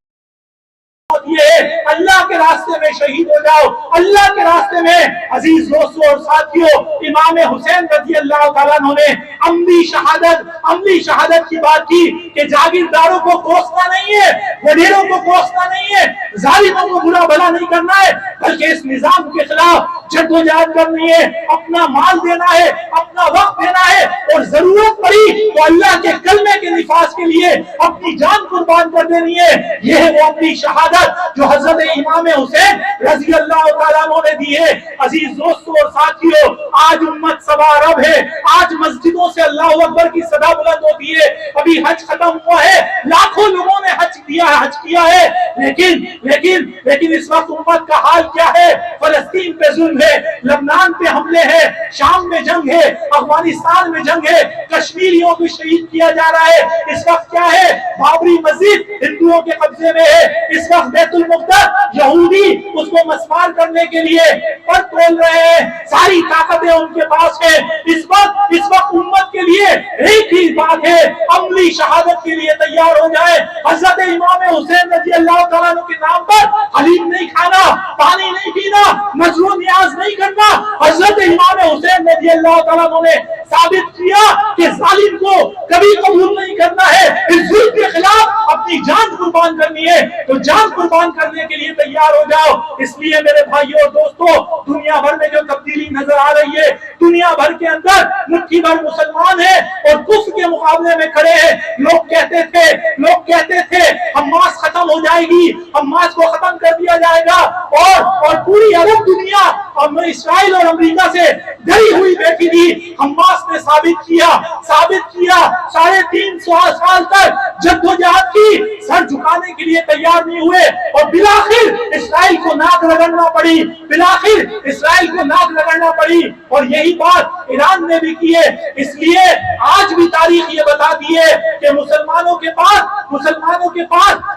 یہ ہے اللہ کے راستے میں شہید ہو جاؤ، اللہ کے راستے میں۔ عزیز دوستو اور ساتھیو، امام حسین رضی اللہ تعالیٰ عنہ نے عملی شہادت کی بات کی کہ جاگیرداروں کو کوسنا نہیں ہے، وڈیروں کو کوسنا نہیں ہے، ظالموں کو برا بھلا نہیں کرنا ہے، بلکہ اس نظام کے خلاف جدوجہد کرنی ہے، اپنا مال دینا ہے، اپنا وقت دینا ہے، اور ضرورت پڑی تو اللہ کے کلمے کے نفاذ کے لیے اپنی جان قربان کر دینی ہے۔ یہ ہے وہ عملی شہادت جو حضرت امام حسین رضی اللہ تعالیٰ عنہ نے دی ہے۔ عزیز دوستو اور ساتھیو، آج امت سوا عرب ہے، آج مسجدوں سے اللہ اکبر کی صدا بلند ہوتی ہے، ابھی حج ختم ہوا ہے، لاکھوں لوگوں نے حج کیا ہے، لیکن اس وقت امت کا حال کیا ہے؟ فلسطین پہ ظلم ہے، لبنان پہ حملے ہیں، شام میں جنگ ہے، افغانستان میں جنگ ہے، کشمیریوں کو شہید کیا جا رہا ہے۔ اس وقت کیا ہے؟ بابری مسجد ہندوؤں کے قبضے میں ہے، اس وقت بیت المقدس یہودی اس کو مسمار کرنے کے لیے پر تول رہے ہیں، ساری طاقتیں ان کے پاس ہیں۔ اس وقت امت کے لیے ایک ہی بات ہے، عملی شہادت کے لیے تیار ہو جائے۔ حضرت امام حسین رضی اللہ تعالیٰ عنہ کے نام پر حلیم نہیں کھانا، پانی نہیں پینا، نذر و نیاز نہیں کرنا۔ حضرت امام حسین رضی اللہ تعالیٰ عنہ نے ثابت کیا کہ ظالم کو کبھی قبول نہیں کرنا ہے، اس ظلم کے خلاف اپنی جان قربان کرنی ہے، تو جان قربان کرنے کے لیے تیار ہو جاؤ۔ اس لیے میرے بھائیوں اور دوستو، دنیا بھر میں جو تبدیلی نظر آ رہی ہے، دنیا بھر کے اندر مٹھی بھر مسلمان ہیں اور کفر کے مقابلے میں کھڑے ہیں۔ لوگ کہتے تھے حماس ختم ہو جائے گی، حماس کو ختم کر دیا جائے گا، اور پوری عرب دنیا اسرائیل اور امریکہ سے ڈری ہوئی بیٹھی تھی۔ حماس نے ثابت کیا 350 سال تک جدوجہد کی، سر جھکانے کے لیے تیار نہیں ہوئے، اور بالآخر اسرائیل کو ناک رگڑنا پڑی، اور یہی بات ایران نے بھی کی ہے۔ اس لیے آج بھی تاریخ یہ بتاتی ہے کہ مسلمانوں کے پاس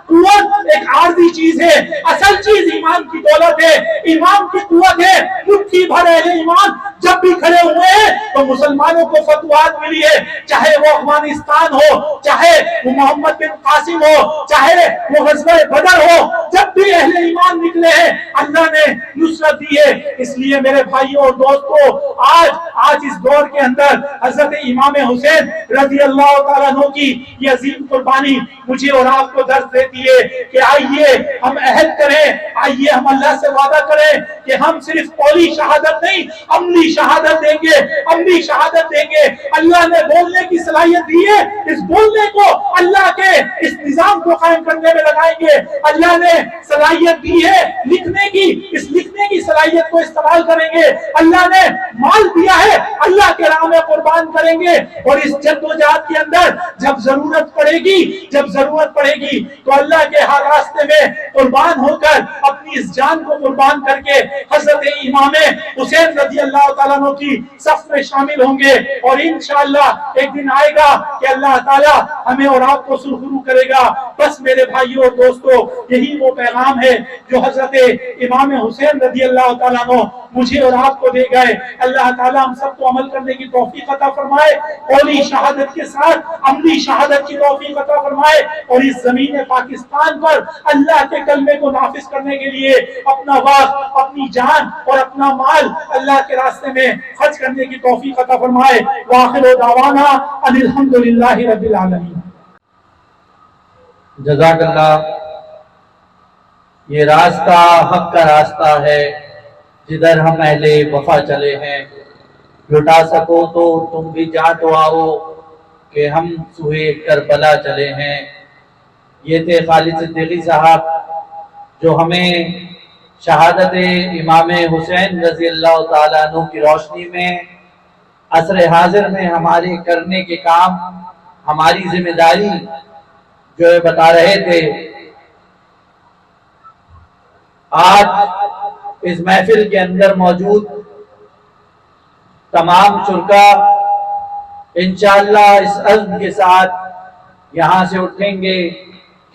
قوت ایک عارضی چیز ہے، اصل چیز ایمان کی دولت ہے، ایمان کی قوت ہے۔ مٹھی بھر اہل ایمان جب بھی کھڑے ہوئے ہیں تو مسلمانوں کو فتوحات ملی ہے، چاہے وہ افغانستان ہو، چاہے وہ محمد بن قاسم ہو، چاہے وہ غزوہ بدر ہو، جب بھی اہل ایمان نکلے ہیں اللہ نے نصرت دی ہے۔ اس لیے میرے بھائیوں اور دوستو، آج اس دور کے اندر حضرت امام حسین رضی اللہ تعالیٰ عنہ کی یہ عظیم قربانی مجھے اور آپ کو درس دیتی ہے کہ آئیے ہم عہد کریں، آئیے ہم اللہ سے وعدہ کریں کہ ہم صرف قولی شہادت نہیں، عملی شہادت دیں گے۔ اللہ نے بولنے کی صلاحیت دی ہے، اس بولنے کو اللہ کے اس نظام کو قائم کرنے میں لگائیں گے۔ اللہ نے صلاحیت دی ہے لکھنے کی، اس لکھنے کی صلاحیت کو استعمال کریں گے۔ اللہ نے مال دیا ہے، اللہ کے راہ میں قربان کریں گے، اور اس جدوجہد کے اندر جب ضرورت پڑے گی تو اللہ کے ہر راستے میں قربان ہو کر اپنی اس جان کو قربان کر کے حضرت امام حسین رضی اللہ تعالیٰ عنہ کی صف میں شامل ہوں گے، اور انشاءاللہ ایک دن آئے گا کہ اللہ تعالیٰ ہمیں اور آپ کو سرخرو کرے گا۔ بس میرے بھائیوں اور دوستو، یہی وہ پیغام ہے جو حضرت امام حسین رضی اللہ تعالیٰ عنہ مجھے اور آپ کو دے گئے۔ اللہ تعالیٰ ہم سب کو عمل کرنے کی توفیق عطا فرمائے، قولی شہادت کے ساتھ عملی شہادت کی توفیق عطا فرمائے، اور اس زمین پاکستان پر اللہ کے کلمے کو نافذ کرنے کے لیے اپنا وقت، اپنی جان اور اپنا مال اللہ کے راستے میں خرچ کرنے کی توفیق عطا فرمائے۔ وآخر دعوانا ان الحمدللہ رب العالمین۔ جزاک اللہ۔ یہ راستہ حق کا راستہ ہے جدھر ہم اہل وفا چلے ہیں، لٹا سکو تو تم بھی جا تو آؤ کہ ہم سوئے کربلا چلے ہیں۔ یہ تھے خالد صدیقی صاحب جو ہمیں شہادت امام حسین رضی اللہ تعالیٰ عنہ کی روشنی میں عصر حاضر میں ہمارے کرنے کے کام، ہماری ذمہ داری جو ہے بتا رہے تھے۔ آج اس محفل کے اندر موجود تمام شرکا انشاءاللہ اس عزم کے ساتھ یہاں سے اٹھیں گے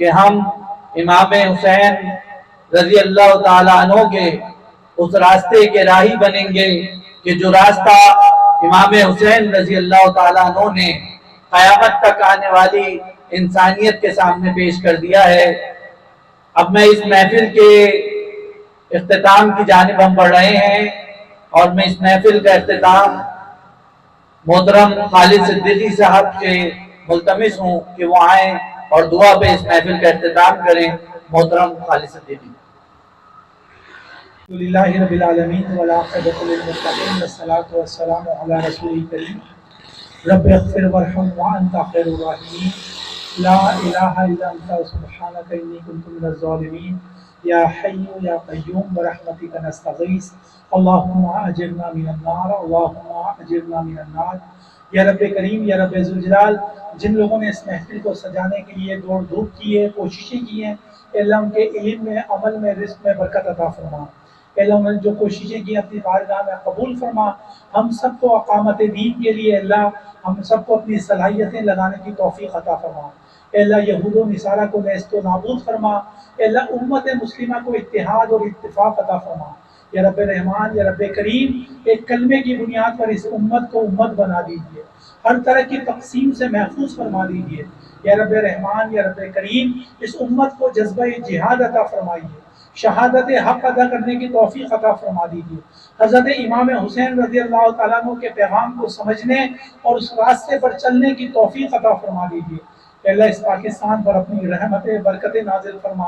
کہ ہم امام حسین رضی اللہ تعالیٰ عنہ کے اس راستے کے راہی بنیں گے کہ جو راستہ امام حسین رضی اللہ تعالیٰ عنہ نے قیامت تک آنے والی انسانیت کے سامنے پیش کر دیا ہے۔ اب میں اس محفل کے اختتام کی جانب ہم بڑھ رہے ہیں، اور میں اس محفل کا اختتام محترم خالد صدیقی صاحب سے ملتمس ہوں کہ وہ آئیں اور دعا پہ اس محفل کا اختتام کریں۔ محترم خالد صدیقی۔ للہ رب العالمین والعاقبۃ للمتقین والصلاۃ والسلام علی رسول کریم رب اغفر وارحم وانت خیر الراحمین لا الہ الا انت سبحانک انی کنت من الظالمین یا حی یا قیوم برحمتک نستغیث اللہم اجرنا من النار اللہم اجرنا من النار۔ یا رب کریم، یا رب ذوالجلال، جن لوگوں نے اس محفل کو سجانے کے لیے دوڑ دھوپ کی ہے، کوششیں کی ہیں، اللہ ان کے علم میں، عمل میں، رزق میں برکت عطا فرما۔ اللہ انہوں نے جو کوششیں کی اپنی بارگاہ میں قبول فرما۔ ہم سب کو اقامت دین کے لیے اللہ ہم سب کو اپنی صلاحیتیں لگانے کی توفیق عطا فرما۔ اللہ یہود و نصارہ کو نیست و نابود فرما۔ اللہ امت مسلمہ کو اتحاد اور اتفاق عطا فرما۔ یا رب رحمان، یا رب کریم، ایک کلمے کی بنیاد پر اس امت کو امت بنا دیجیے، ہر طرح کی تقسیم سے محفوظ فرما دیجیے۔ یا رب رحمان، یا رب کریم، اس امت کو جذبہ جہاد عطا فرمائیے، شہادت حق ادا کرنے کی توفیق عطا فرما دیجیے۔ حضرت امام حسین رضی اللہ تعالیٰ عنہ کے پیغام کو سمجھنے اور اس راستے پر چلنے کی توفیق عطا فرما دیجیے۔ اے اللہ اس پاکستان پر اپنی رحمت برکت نازل فرما۔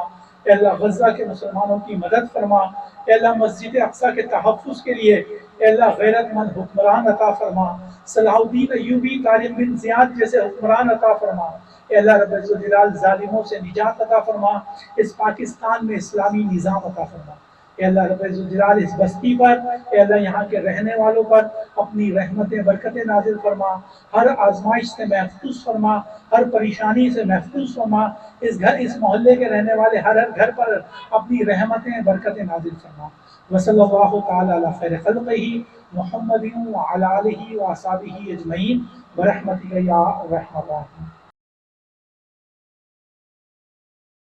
اے اللہ غزہ کے مسلمانوں کی مدد فرما۔ اے اللہ مسجد اقصیٰ کے تحفظ کے لیے اے اللہ غیرت مند حکمران عطا فرما۔ صلاح الدین ایوبی، طارق بن زیاد جیسے حکمران عطا فرما۔ اے اللہ رب الجلال ظالموں سے نجات عطا فرما، اس پاکستان میں اسلامی نظام عطا فرما۔ اے اللہ رب الجلال اس بستی پر، اے اللہ یہاں کے رہنے والوں پر اپنی رحمتیں برکتیں نازل فرما، ہر آزمائش سے محفوظ فرما، ہر پریشانی سے محفوظ فرما، اس محلے کے رہنے والے ہر گھر پر اپنی رحمتیں برکتیں نازل فرما۔ وصلی اللہ تعالی علی خیر خلقہ محمد وعلی آلہ وصحبہ اجمعین برحمتک یا ارحم الراحمین۔